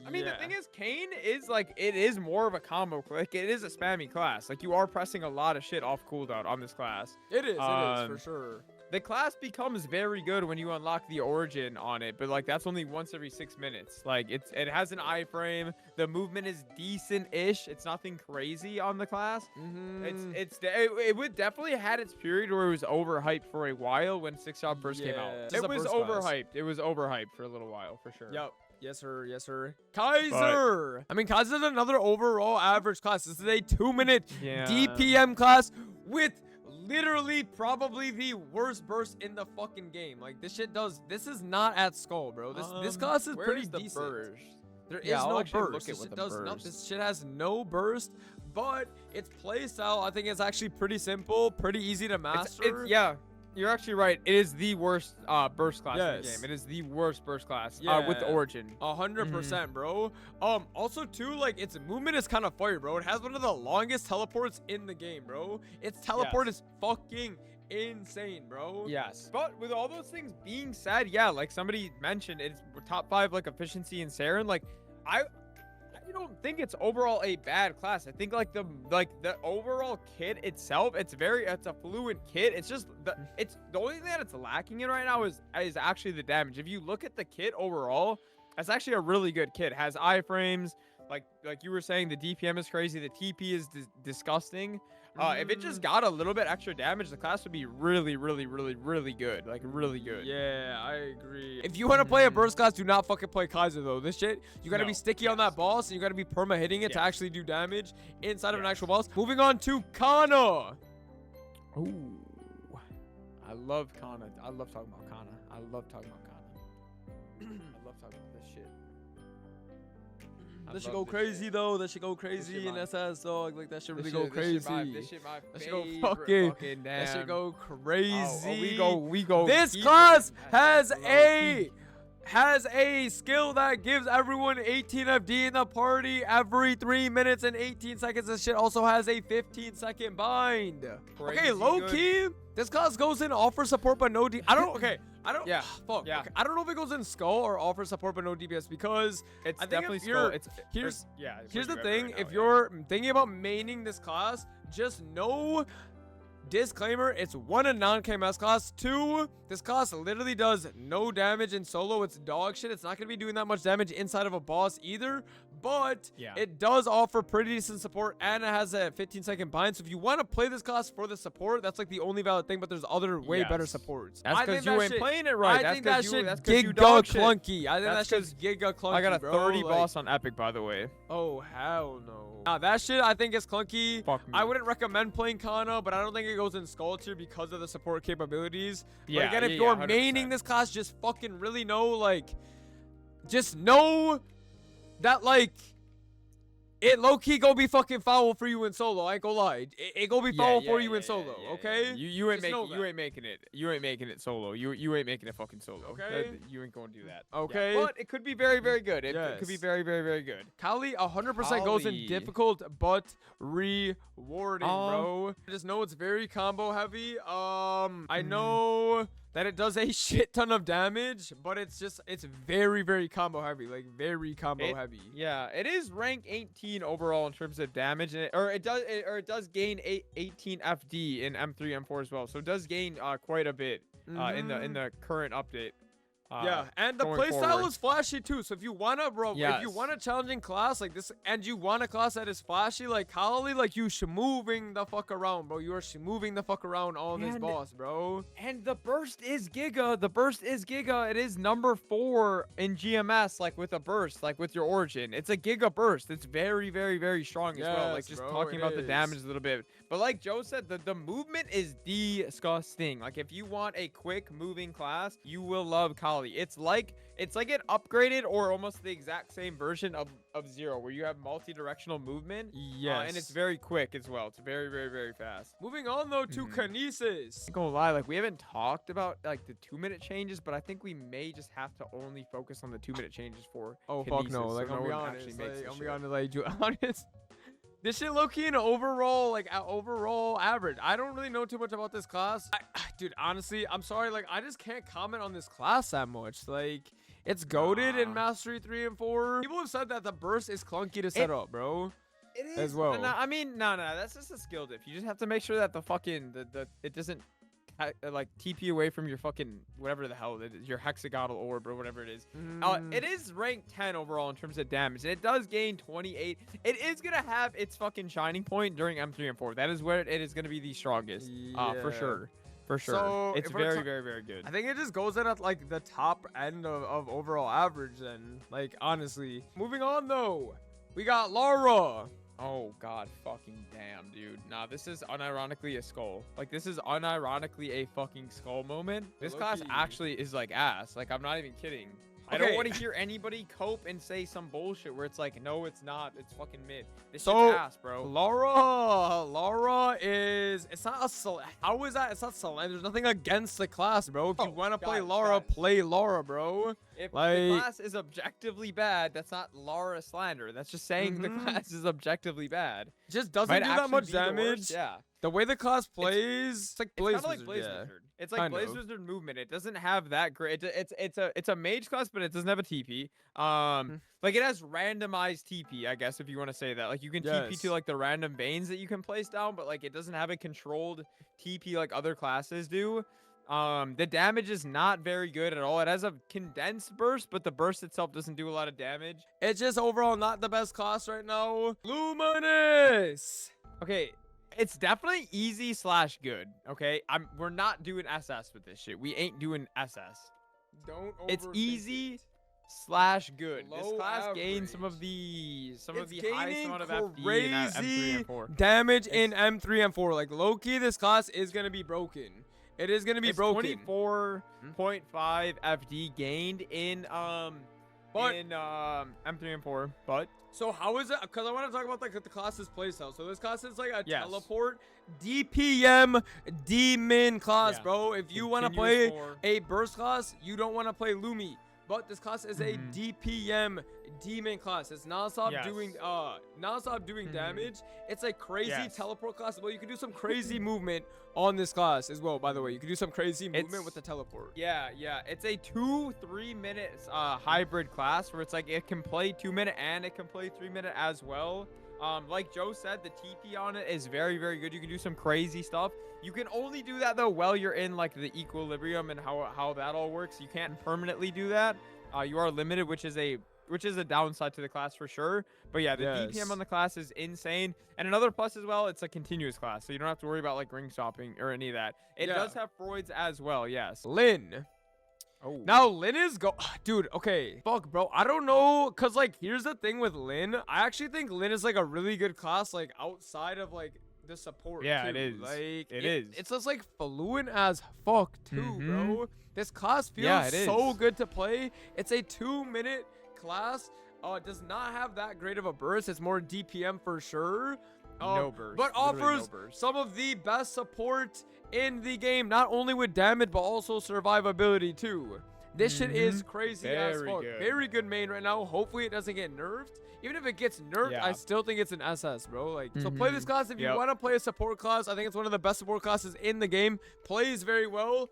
I mean, the thing is, Kain is like, it is more of a combo. Like, it is a spammy class. Like, you are pressing a lot of shit off cooldown on this class. It is for sure. The class becomes very good when you unlock the origin on it, but like that's only once every 6 minutes. Like it has an iframe. The movement is decent-ish. It's nothing crazy on the class. It would definitely had its period where it was overhyped for a while when 6-shot first came out. It was overhyped. It was overhyped for a little while for sure. Yep. Yes, sir. Yes, sir. Kaiser. I mean, Kaiser is another overall average class. This is a 2-minute DPM class with literally probably the worst burst in the fucking game. Like this shit does. This is not at skull, bro. This class is pretty decent. Burst? There is no burst. This shit has no burst, but its playstyle I think is actually pretty simple, pretty easy to master. You're actually right. It is the worst burst class in the game. It is the worst burst class with the origin. 100%, bro. Also, too, like, its movement is kind of fire, bro. It has one of the longest teleports in the game, bro. Its teleport is fucking insane, bro. Yes. But with all those things being said, yeah, like somebody mentioned, it's top 5, like, efficiency in Saren. Like, I don't think it's overall a bad class. I think like the overall kit itself, it's a fluid kit. It's just the only thing that it's lacking in right now is actually the damage. If you look at the kit overall, it's actually a really good kit. It has iframes, like you were saying, the DPM is crazy, the TP is disgusting. If it just got a little bit extra damage, the class would be really, really, really, really good. Like, really good. Yeah, I agree. If you want to play a burst class, do not fucking play Kaiser, though. This shit, you got to be sticky on that boss, and you got to be perma-hitting it to actually do damage inside of an actual boss. Moving on to Kanna. Ooh. I love Kanna. I love talking about Kanna. I love talking about Kanna. I love talking about this shit. That should go crazy though. That should go crazy in SS dog. Like that should really go crazy. This shit my that should go fucking damn. That should go crazy. We go. This class has a skill that gives everyone 18 FD in the party every 3 minutes and 18 seconds. This shit also has a 15-second bind. Okay, low key. This class goes in offer support but no D. I don't. Okay. I don't. Fuck. Yeah. Okay. I don't know if it goes in skull or offer support but no DPS because it's definitely skull. Here's the thing. Right if you're thinking about maining this class, just know. Disclaimer, it's 1 a non-KMS class. 2, this class literally does no damage in solo. It's dog shit. It's not going to be doing that much damage inside of a boss either. But it does offer pretty decent support and it has a 15-second bind. So if you want to play this class for the support, that's like the only valid thing. But there's other way better supports. That's because you ain't playing it right. I think that shit giga clunky. I think that shit's giga clunky. I got a 30 boss on Epic, by the way. Oh, hell no. Nah, that shit I think is clunky. Fuck me. I wouldn't recommend playing Kanna, but I don't think it goes in skull tier because of the support capabilities. But again, if you're maining this class, just fucking really know, like, just know that, like, it low-key go be fucking foul for you in solo. I ain't gonna lie. It go be foul for you in solo, okay? You ain't making it. You ain't making it solo. You ain't making it fucking solo. Okay? You ain't gonna do that. Okay? But it could be very, very good. It could be very, very, very good. Khali 100% goes in difficult but rewarding, bro. I just know it's very combo heavy. I know that it does a shit ton of damage, but it's very, very combo heavy. Like, very combo heavy. Yeah, it is rank 18 overall in terms of damage, and it does gain 18 FD in M3, M4 as well. So it does gain quite a bit in the current update. Yeah, and the playstyle is flashy too. So if you wanna, bro, if you want a challenging class like this, and you want a class that is flashy like Khali, like you moving the fuck around, bro. You are moving the fuck around on this boss, bro. And the burst is Giga. The burst is Giga. It is number 4 in GMS, like with a burst, like with your origin. It's a Giga burst. It's very, very, very strong as well. Like just talking about the damage a little bit. But like Joe said, the movement is disgusting. Like if you want a quick moving class, you will love Khali. It's like an upgraded or almost the exact same version of Zero, where you have multi-directional movement. Yes. And it's very quick as well. It's very, very, very fast. Moving on though to Kinesis. I'm gonna lie, like we haven't talked about like the 2-minute changes, but I think we may just have to only focus on the 2-minute changes for Fuck no. Like so I'll be honest. Honest. This shit low-key an overall, like, overall average. I don't really know too much about this class. Dude, honestly, I'm sorry. Like, I just can't comment on this class that much. Like, it's goated in Mastery 3 and 4. People have said that the burst is clunky to set up, bro. It is. As well. No, I mean, no. That's just a skill diff. You just have to make sure that the fucking, it doesn't, like, TP away from your fucking, whatever the hell it is, your hexagonal orb or whatever it is. It is ranked 10 overall in terms of damage, and it does gain 28. It is going to have its fucking shining point during M3 and 4. That is where it is going to be the strongest, for sure. For sure. So it's very, very, very good. I think it just goes in at, like, the top end of overall average then, like, honestly. Moving on, though, we got Lara. Oh, God fucking damn, dude. Nah, this is unironically a skull. Like, this is unironically a fucking skull moment. This class actually is, like, ass. Like, I'm not even kidding. I don't want to hear anybody cope and say some bullshit where it's like, no, it's not. It's fucking mid. This shit's ass, bro. Lara is... It's not a... How is that? It's not select. There's nothing against the class, bro. If you want to play Lara, play Lara, bro. If the class is objectively bad, that's not Lara slander. That's just saying the class is objectively bad. It just doesn't do that much damage. Yeah. The way the class plays, it's like Blaze Wizard. It's like Blaze Wizard movement. It doesn't have that great. It's a mage class, but it doesn't have a TP. Like it has randomized TP, I guess, if you want to say that. Like you can TP to like the random veins that you can place down, but like it doesn't have a controlled TP like other classes do. The damage is not very good at all. It has a condensed burst, but the burst itself doesn't do a lot of damage. It's just overall not the best class right now. Luminous. Okay. It's definitely easy / good. Okay, we're not doing SS with this shit. We ain't doing SS. Don't. It's easy / good. This class gains some of the highest amount of FD in M3 and 4. Damage in M3 and 4. Like low-key, this class is gonna be broken. It is gonna be broken. 24.5 FD gained in M3 and 4. But so how is it? Because I want to talk about like the class's playstyle. So this class is like a teleport DPM D-min class, bro. If you want to play a burst class, you don't want to play Lumi. But this class is a DPM D-min class. It's non-stop doing damage. It's a crazy teleport class. Well, you can do some crazy movement on this class as well. By the way, you can do some crazy movement with the teleport. Yeah. It's a 2-3 minutes hybrid class where it's like it can play 2-minute and it can play 3-minute as well. Like Joe said, the TP on it is very, very good. You can do some crazy stuff. You can only do that though while you're in like the equilibrium and how that all works. You can't permanently do that. You are limited, which is a downside to the class for sure. But yeah, the DPM on the class is insane. And another plus as well, it's a continuous class, so you don't have to worry about like ring stopping or any of that. It does have Freud's as well. Yes. Lynn. Oh. Now Lynn is dude, okay. Fuck, bro. I don't know, cause like here's the thing with Lynn. I actually think Lynn is like a really good class, like outside of like the support. Yeah, too. it is. Like it is. It's just like fluent as fuck too, bro. This class feels so good to play. It's a 2-minute class. It does not have that great of a burst. It's more DPM for sure. No burst. But offers some of the best support in the game, not only with damage but also survivability too. This shit is crazy as fuck. Very good main right now. Hopefully it doesn't get nerfed. Even if it gets nerfed, I still think it's an SS, bro. Like, so play this class if you want to play a support class. I think it's one of the best support classes in the game. Plays very well.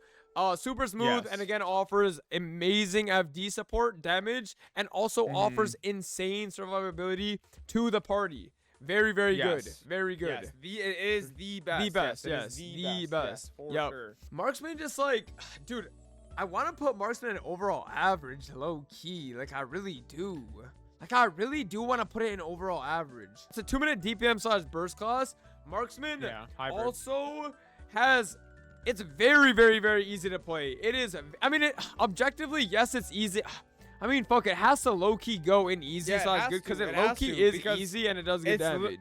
Super smooth, and again offers amazing FD support, damage, and also offers insane survivability to the party. Very, very good. Very good. Yes. It is the best. The best, the best. For sure. Marksman just like, dude, I want to put Marksman in overall average, low key. Like, I really do. Like, I really do want to put it in overall average. It's a 2-minute DPM / burst class. Marksman also has... It's very, very, very easy to play. It is... I mean, objectively, yes, it's easy. I mean, fuck, it has to low-key go in easy / good because it low-key is easy and it does get damage.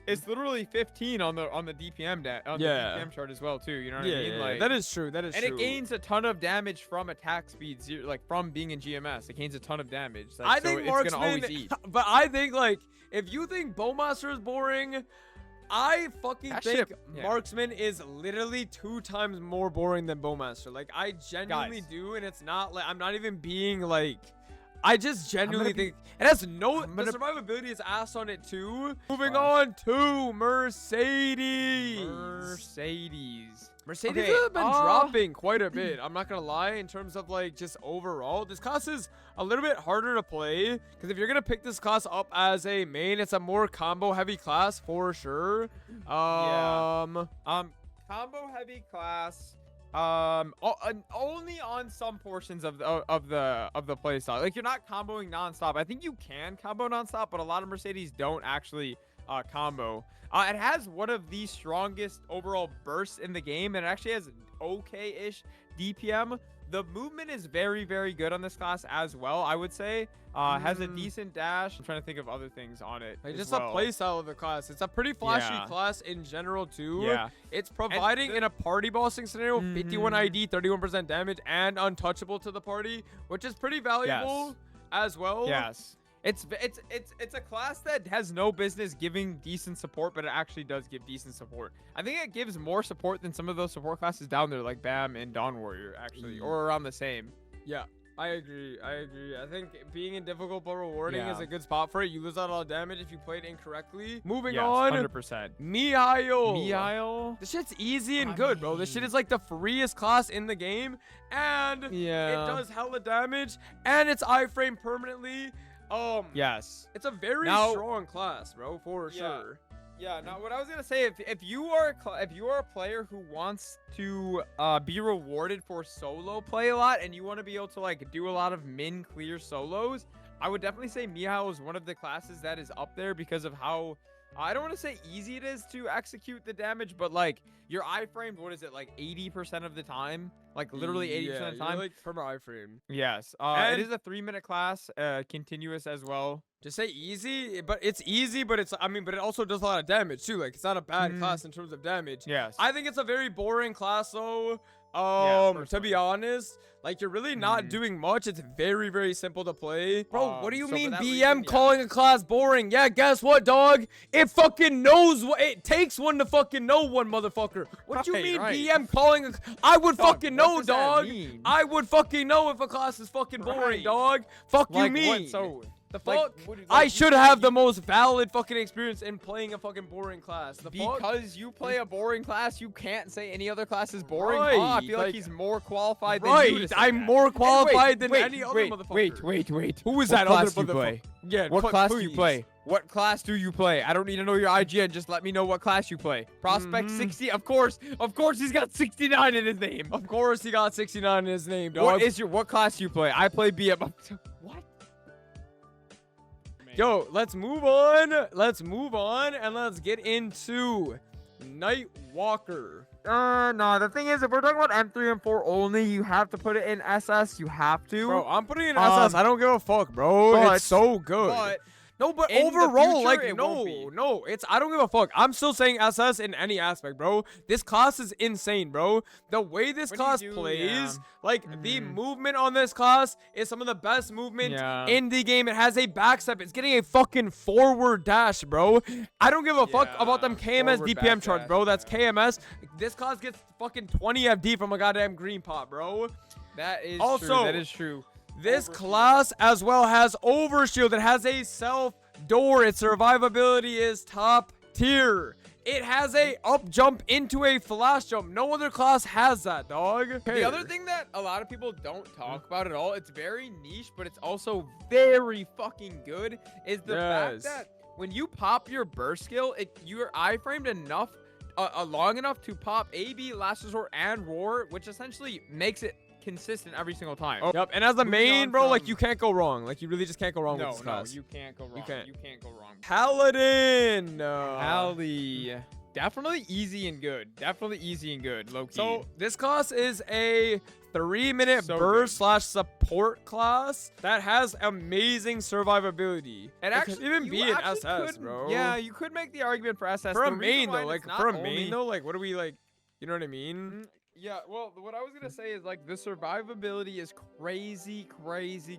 It's literally 15 on the DPM the DPM chart as well too. You know what I mean? Like, that is true. That is true. And it gains a ton of damage from attack speed, like from being in GMS. It gains a ton of damage. Like, I think Marksman, it's gonna always eat. But I think like if you think Bowmaster is boring, I fucking think Marksman is literally 2 times more boring than Bowmaster. Like, I genuinely do, and it's not like I'm not even being like. I just genuinely think it has no. The survivability is ass on it too. Moving on to Mercedes. Mercedes has been dropping quite a bit. I'm not gonna lie, in terms of like just overall, this class is a little bit harder to play because if you're gonna pick this class up as a main, it's a more combo heavy class for sure. Combo heavy class. Only on some portions of the playstyle. Like, you're not comboing nonstop. I think you can combo nonstop, but a lot of Mercedes don't actually combo. It has one of the strongest overall bursts in the game, and it actually has okay-ish DPM. The movement is very, very good on this class as well, I would say. Has a decent dash. I'm trying to think of other things on it. Like, just the playstyle of the class. It's a pretty flashy class in general, too. Yeah. It's providing in a party bossing scenario 51 ID, 31% damage, and untouchable to the party, which is pretty valuable as well. Yes. It's a class that has no business giving decent support, but it actually does give decent support. I think it gives more support than some of those support classes down there, like Bam and Dawn Warrior, actually, or around the same. Yeah, I agree. I think being in difficult but rewarding is a good spot for it. You lose out a lot of damage if you play it incorrectly. Moving on, 100%. Mihile. This shit's easy and good, bro. This shit is like the freest class in the game, and it does hella damage, and it's iframe permanently. Yes, it's a very strong class, bro, for sure. Yeah. Now, what I was gonna say, if you are a player who wants to be rewarded for solo play a lot, and you want to be able to like do a lot of min clear solos, I would definitely say Mihile is one of the classes that is up there because of how I don't want to say easy it is to execute the damage, but like your iframed, what is it, like 80% of the time? Like literally 80% of the time. Like from iframe. Yes. It is a 3-minute class, continuous as well. Just say easy, but it's easy, but it's but it also does a lot of damage too. Like, it's not a bad class in terms of damage. Yes. I think it's a very boring class though. To be honest, like, you're really not doing much. It's very, very simple to play. Bro, what do you mean BM calling a class boring? Yeah, guess what, dog? It fucking knows what it takes one to fucking know one, motherfucker. What you mean BM calling I would fucking know, dog. I would fucking know if a class is fucking boring, dog. Fuck you mean? The fuck? I should have the most valid fucking experience in playing a fucking boring class. Because you play a boring class, you can't say any other class is boring. I feel like he's more qualified than you to say I'm more qualified than any other motherfucker. Wait. Who is that other motherfucker? Yeah, what class do you play? What class do you play? I don't need to know your IGN. Just let me know what class you play. Prospect 60. Of course he's got 69 in his name. Of course he got 69 in his name, dog. What class do you play? I play BM. What? Yo, let's move on. And let's get into Nightwalker. No, the thing is, if we're talking about M3 and 4 only, you have to put it in SS. You have to. Bro, I'm putting it in SS. I don't give a fuck, bro. It's so good. But overall, like, I don't give a fuck. I'm still saying SS in any aspect, bro. This class is insane, bro. The way this class plays, like, the movement on this class is some of the best movement in the game. It has a backstep. It's getting a fucking forward dash, bro. I don't give a fuck about them KMS DPM charts, bro. That's KMS. This class gets fucking 20 FD from a goddamn green pot, bro. That is true. That is true. This class as well has overshield. It has a self door. Its survivability is top tier. It has a up jump into a flash jump. No other class has that, dog. The other thing that a lot of people don't talk about at all, it's very niche, but it's also very fucking good, is the fact that when you pop your burst skill, you're iframed enough, long enough to pop AB, Last Resort, and Roar, which essentially makes it consistent every single time. Oh, yep. And as a Moving main, on bro, like from- you can't go wrong. Like you really just can't go wrong with this No, class. you can't go wrong. can't. You can't go wrong. Paladin. Khali. Definitely easy and good. Definitely easy and good. Low key. So this class is a 3-minute So burst / support class that has amazing survivability. And It could actually, even you be an actually SS, could- bro. Yeah, you could make the argument for SS. For a The reason main why though, it's like not for a only- main though, like what do we like? You know what I mean? Yeah, well, what I was gonna say is like the survivability is crazy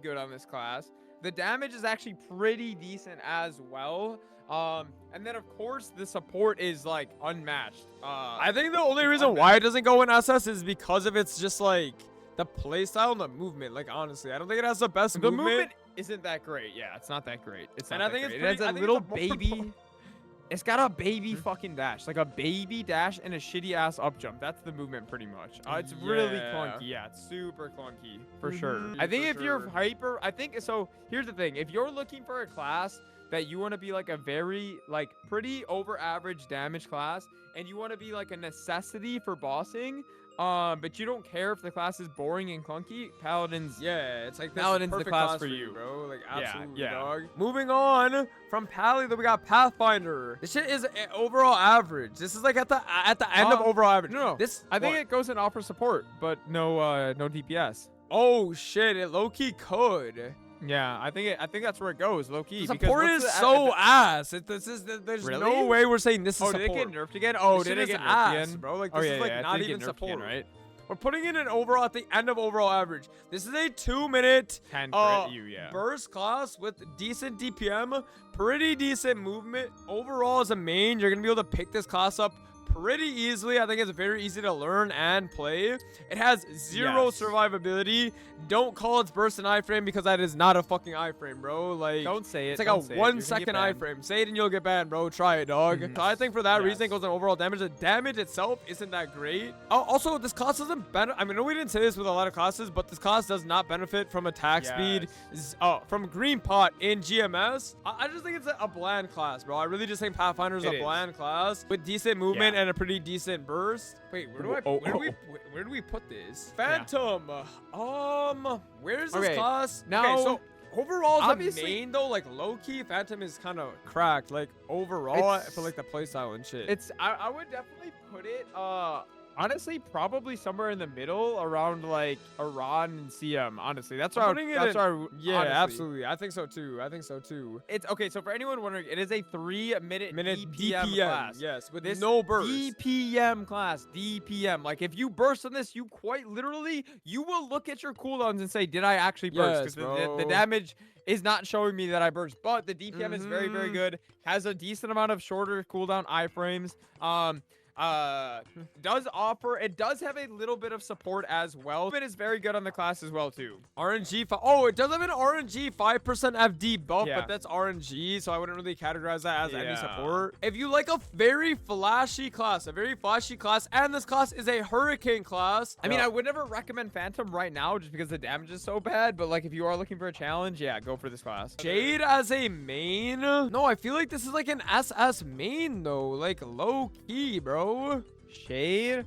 good on this class. The damage is actually pretty decent as well. And then of course the support is like unmatched. I think the only it's reason unmatched. why it doesn't go in SS is because of it's just like the playstyle and the movement. Like honestly, I don't think it has the best The movement. movement isn't that great. Yeah, it's not that great. It's not And I that think it's great. pretty- It has I a think little it's a more- baby. It's got a baby fucking dash, like a baby dash and a shitty ass up jump. That's the movement pretty much. It's really Yeah. clunky. Yeah, it's super clunky for sure. Mhm. I think For if you're sure. hyper, I think so. Here's the thing: if you're looking for a class that you want to be like a very like pretty over average damage class, and you want to be like a necessity for bossing, but you don't care if the class is boring and clunky, Paladin's Yeah, it's like this Paladin's the perfect class for you, you. bro. Like Yeah, absolutely, yeah. dog. Moving on from Pally, though we got Pathfinder. This shit is overall average. This is like at the end of overall average. No, This I think what? it goes in offer support, but no DPS. Oh shit! It low key could. Yeah, I think that's where it goes, low key. The support is so ass. There's Really? no way we're saying this is Oh, support. did it get nerfed again? Oh, This did shit it is get nerfed ass, again, bro? Like Oh this yeah, is like yeah, it not did get even nerfed support. again, right? We're putting in an overall at the end of overall average. This is a 2-minute 10 Uh, crit you, yeah. burst class with decent DPM, pretty decent movement. Overall, as a main, you're gonna be able to pick this class up pretty easily. I think it's very easy to learn and play. It has 0 Yes. survivability. Don't call its burst an iframe because that is not a fucking iframe, bro. Like Don't say it. it's like don't a say it. 1 You're gonna second get banned. iframe. Say it and you'll get banned, bro. Try it, dog. Mhm. So I think for that reason, it Yes. goes on overall damage. The damage itself isn't that great. Also, this class doesn't benefit. I mean, we didn't say this with a lot of classes, but this class does not benefit from attack speed. From Green Pot in GMS. I just think it's a bland class, bro. I really just think Pathfinder is It a is. bland class with decent movement Yeah. and a pretty decent burst. Wait, where do we put this? Phantom. Where's this Okay, class? now- okay, so overall, the obviously- main though, like low key, Phantom is kind of cracked. Like overall, It's- for like the playstyle and shit. It's I would definitely put it honestly probably somewhere in the middle around like Aran and CM. Honestly, that's I'm our putting it that's in- our yeah, honestly. absolutely. I think so too. It's okay. So for anyone wondering, it is a 3-minute DPM, DPM, class. yes, with This no burst. DPM class, DPM. Like if you burst on this, you quite literally you will look at your cooldowns and say, "Did I actually burst?" Yes, Because the bro. damage is not showing me that I burst, but the DPM is very Mhm. good. Has a decent amount of shorter cooldown iframes. It does have a little bit of support as well. It is very good on the class as well too. RNG. Oh, it does have an RNG 5% FD buff, Yeah. but that's RNG, so I wouldn't really categorize that as any Yeah. support. If you like a very flashy class, and this class is a Hurricane class. I mean, I would never recommend Phantom right now just because the damage is so bad, but like if you are looking for a challenge, yeah, go for this class. Jade as a main? No, I feel like this is like an SS main though, like low key, bro. Shade.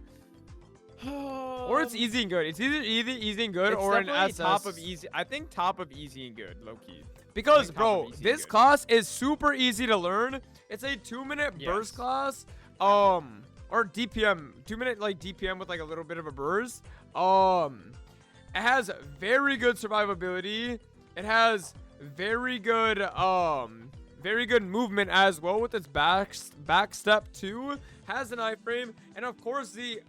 Or it's easy and good. It's either easy and good It's or an definitely SS. top of easy. I think top of easy and good, low key. Because, top of bro, easy and this good. class is super easy to learn. It's a 2-minute burst Yes. class. Or DPM. 2-minute like DPM with like a little bit of a burst. It has very good survivability. It has very good movement as well with its back step too. Has an iframe, and of course the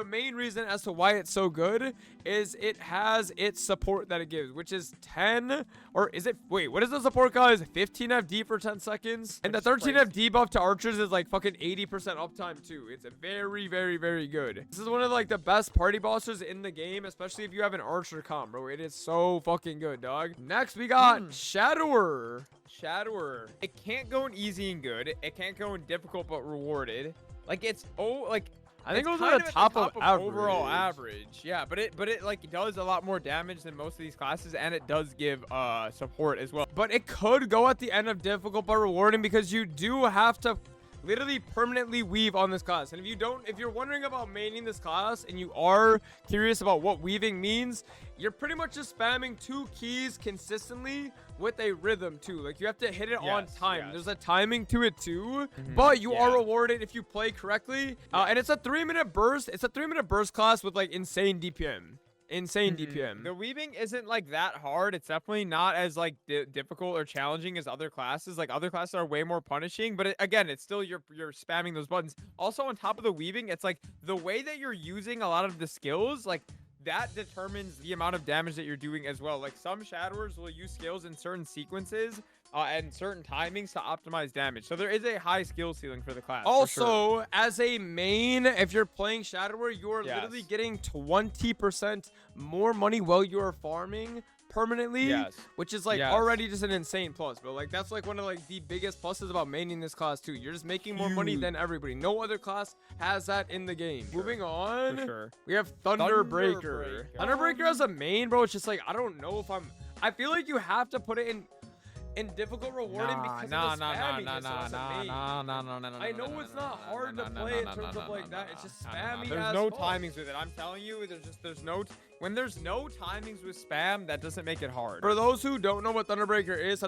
main reason as to why it's so good is it has its support that it gives, which is 10, or is it, wait, what is the support, guys? 15 FD for 10 seconds? And the That's 13 crazy. FD buff to archers is like fucking 80% uptime too. It's very, very, very good. This is one of like the best party bossers in the game, especially if you have an archer comp, bro. It is so fucking good, dog. Next, we got Shadower. Shadower. It can't go in easy and good. It can't go in difficult but rewarded. Like it's I think it's it was kind at of the top of overall average. average. Yeah, but it like does a lot more damage than most of these classes, and it does give support as well. But it could go at the end of difficult but rewarding because you do have to literally permanently weave on this class. And if you're wondering about maining this class and you are curious about what weaving means, you're pretty much just spamming 2 keys consistently with a rhythm too. Like you have to hit it on time. There's a timing to it too, but you are rewarded if you play correctly. And it's a 3-minute burst. It's a 3-minute burst class with like insane DPM. Insane DPM. The weaving isn't like that hard. It's definitely not as like difficult or challenging as other classes. Like other classes are way more punishing, but again, it's still you're spamming those buttons. Also on top of the weaving, it's like the way that you're using a lot of the skills, like that determines the amount of damage that you're doing as well. Like some shadowers will use skills in certain sequences and certain timings to optimize damage. So there is a high skill ceiling for the class. Also, as a main, if you're playing shadower, you're literally getting 20% more money while you're farming permanently, which is like already just an insane plus, bro. Like that's like one of like the biggest pluses about maining this class too. You're just making more money than everybody. No other class has that in the game. Moving on, we have Thunderbreaker. Thunderbreaker as a main, bro. It's just like I don't know if I feel like you have to put it in difficult rewarding because of the spamminess. I know it's not hard to play in terms of like that. It's just spammy. There's no timings with it. I'm telling you, when there's no timings with spam, that doesn't make it hard. For those who don't know what Thunderbreaker is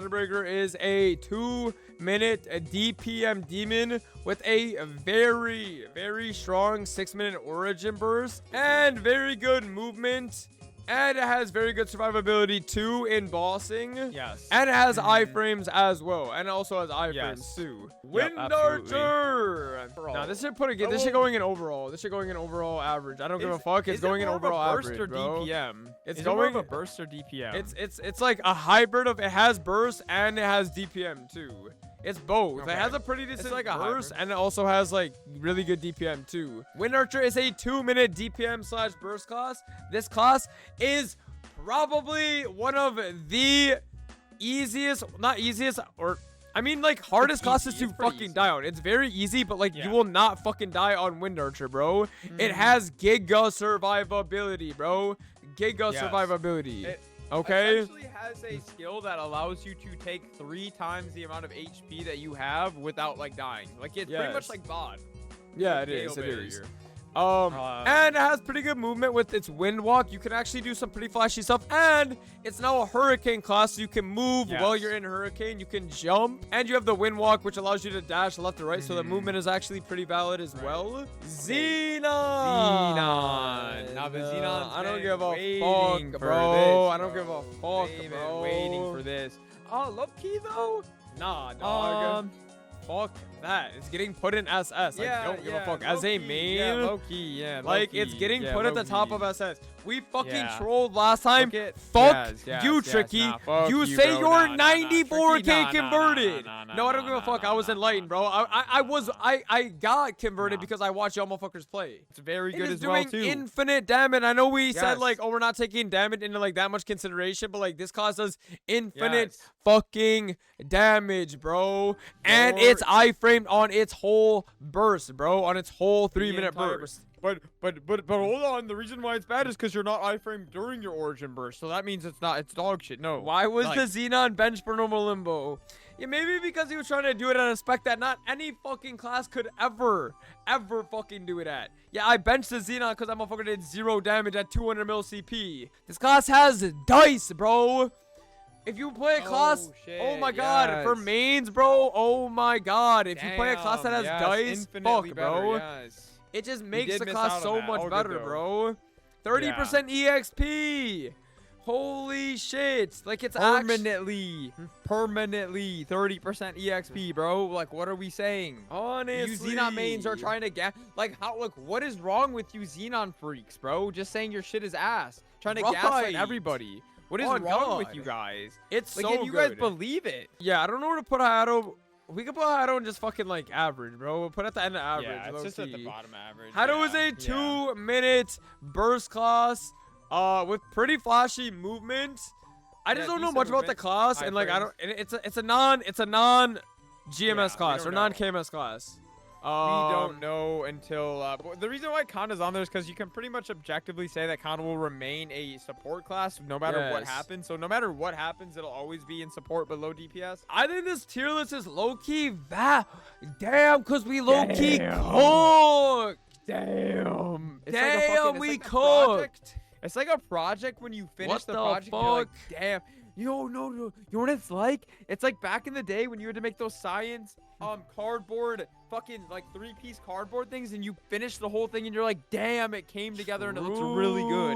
a 2-minute DPM demon with a very, very strong 6-minute origin burst and very good movement. And it has very good survivability too in bossing. Yes. And it has iframes as well. And it also has iframes too. Wind Archer. Nah, this should this shit going in overall. This shit going in overall average. I don't give a fuck. It's going in overall average, bro. DPM? It's going going more of a burst or DPM. It's like a hybrid of it has burst and it has DPM too. It's both. It has a pretty decent burst, and it also has like really good DPM too. Wind Archer is a 2-minute DPM / burst class. This class is probably one of the hardest classes to fucking die on. It's very easy, but like you will not fucking die on Wind Archer, bro. It has giga survivability, bro. Survivability. Okay. It essentially has a skill that allows you to take 3 times the amount of HP that you have without like dying. Like it's pretty much like VOD. Yeah, it is. It is. And it has pretty good movement with its wind walk. You can actually do some pretty flashy stuff, and it's now a hurricane class, so you can move while you're in hurricane. You can jump, and you have the wind walk, which allows you to dash left to right, so the movement is actually pretty valid as well. Xenon. Now the Xenon. I don't give a fuck, bro. I don't give a fuck, bro. Waiting for this. Oh, low key though. Nah, dog. Fuck that. It's getting put in SS. I don't give a fuck. As a main, low-key, it's getting put at the top of SS. We fucking trolled last time. Fuck you, Tricky. You say you're 94K converted. No, I don't give a fuck. I was enlightened, bro. I got converted because I watched y'all motherfuckers play. It's very good as well, too. It's doing infinite damage. I know we said, like, oh, we're not taking damage into, like, that much consideration, but, like, this class does infinite fucking damage, bro. And it's iframed on its whole burst, bro. On its whole 3-minute burst. But hold on. The reason why it's bad is because you're not iframed during your origin burst. So that means it's dog shit. No. Why was the Xenon bench for normal limbo? Yeah, maybe because he was trying to do it at a spec that not any fucking class could ever fucking do it at. Yeah, I benched the Xenon because that motherfucker did 0 damage at 200 mil CP. This class has dice, bro. If you play a class, oh my god, for mains, bro, oh my god. If you play a class that has dice, fuck, bro. It just makes the class so much better, bro. 30% EXP. Holy shit. Like, it's permanently 30% EXP, bro. Like, what are we saying? Honestly. You Xenon mains are trying to what is wrong with you Xenon freaks, bro? Just saying your shit is ass. Trying to gaslight everybody. What is wrong with you guys? It's like, so can you guys believe it? Yeah, I don't know where to put Hayato. We could put Hayato in just fucking like average, bro. We'll put it at the end of average. Yeah, it's just at the bottom average. Hayato is a 2-minute burst class with pretty flashy movement. I just don't know much about the class, and like I don't. It's a non GMS class or non KMS class. We don't know until the reason why Kanna's on there is because you can pretty much objectively say that Kanna will remain a support class no matter what happens. So no matter what happens, it'll always be in support but low DPS. I think this tier list is low-key damn, because we low-key cooked. Damn. We cooked. It's like a project when you finish What the the project. You're like, fuck? damn. No. You know what it's like? It's like back in the day when you had to make those science cardboard fucking like 3-piece cardboard things and you finish the whole thing and you're like, damn, it came together and it looks really good.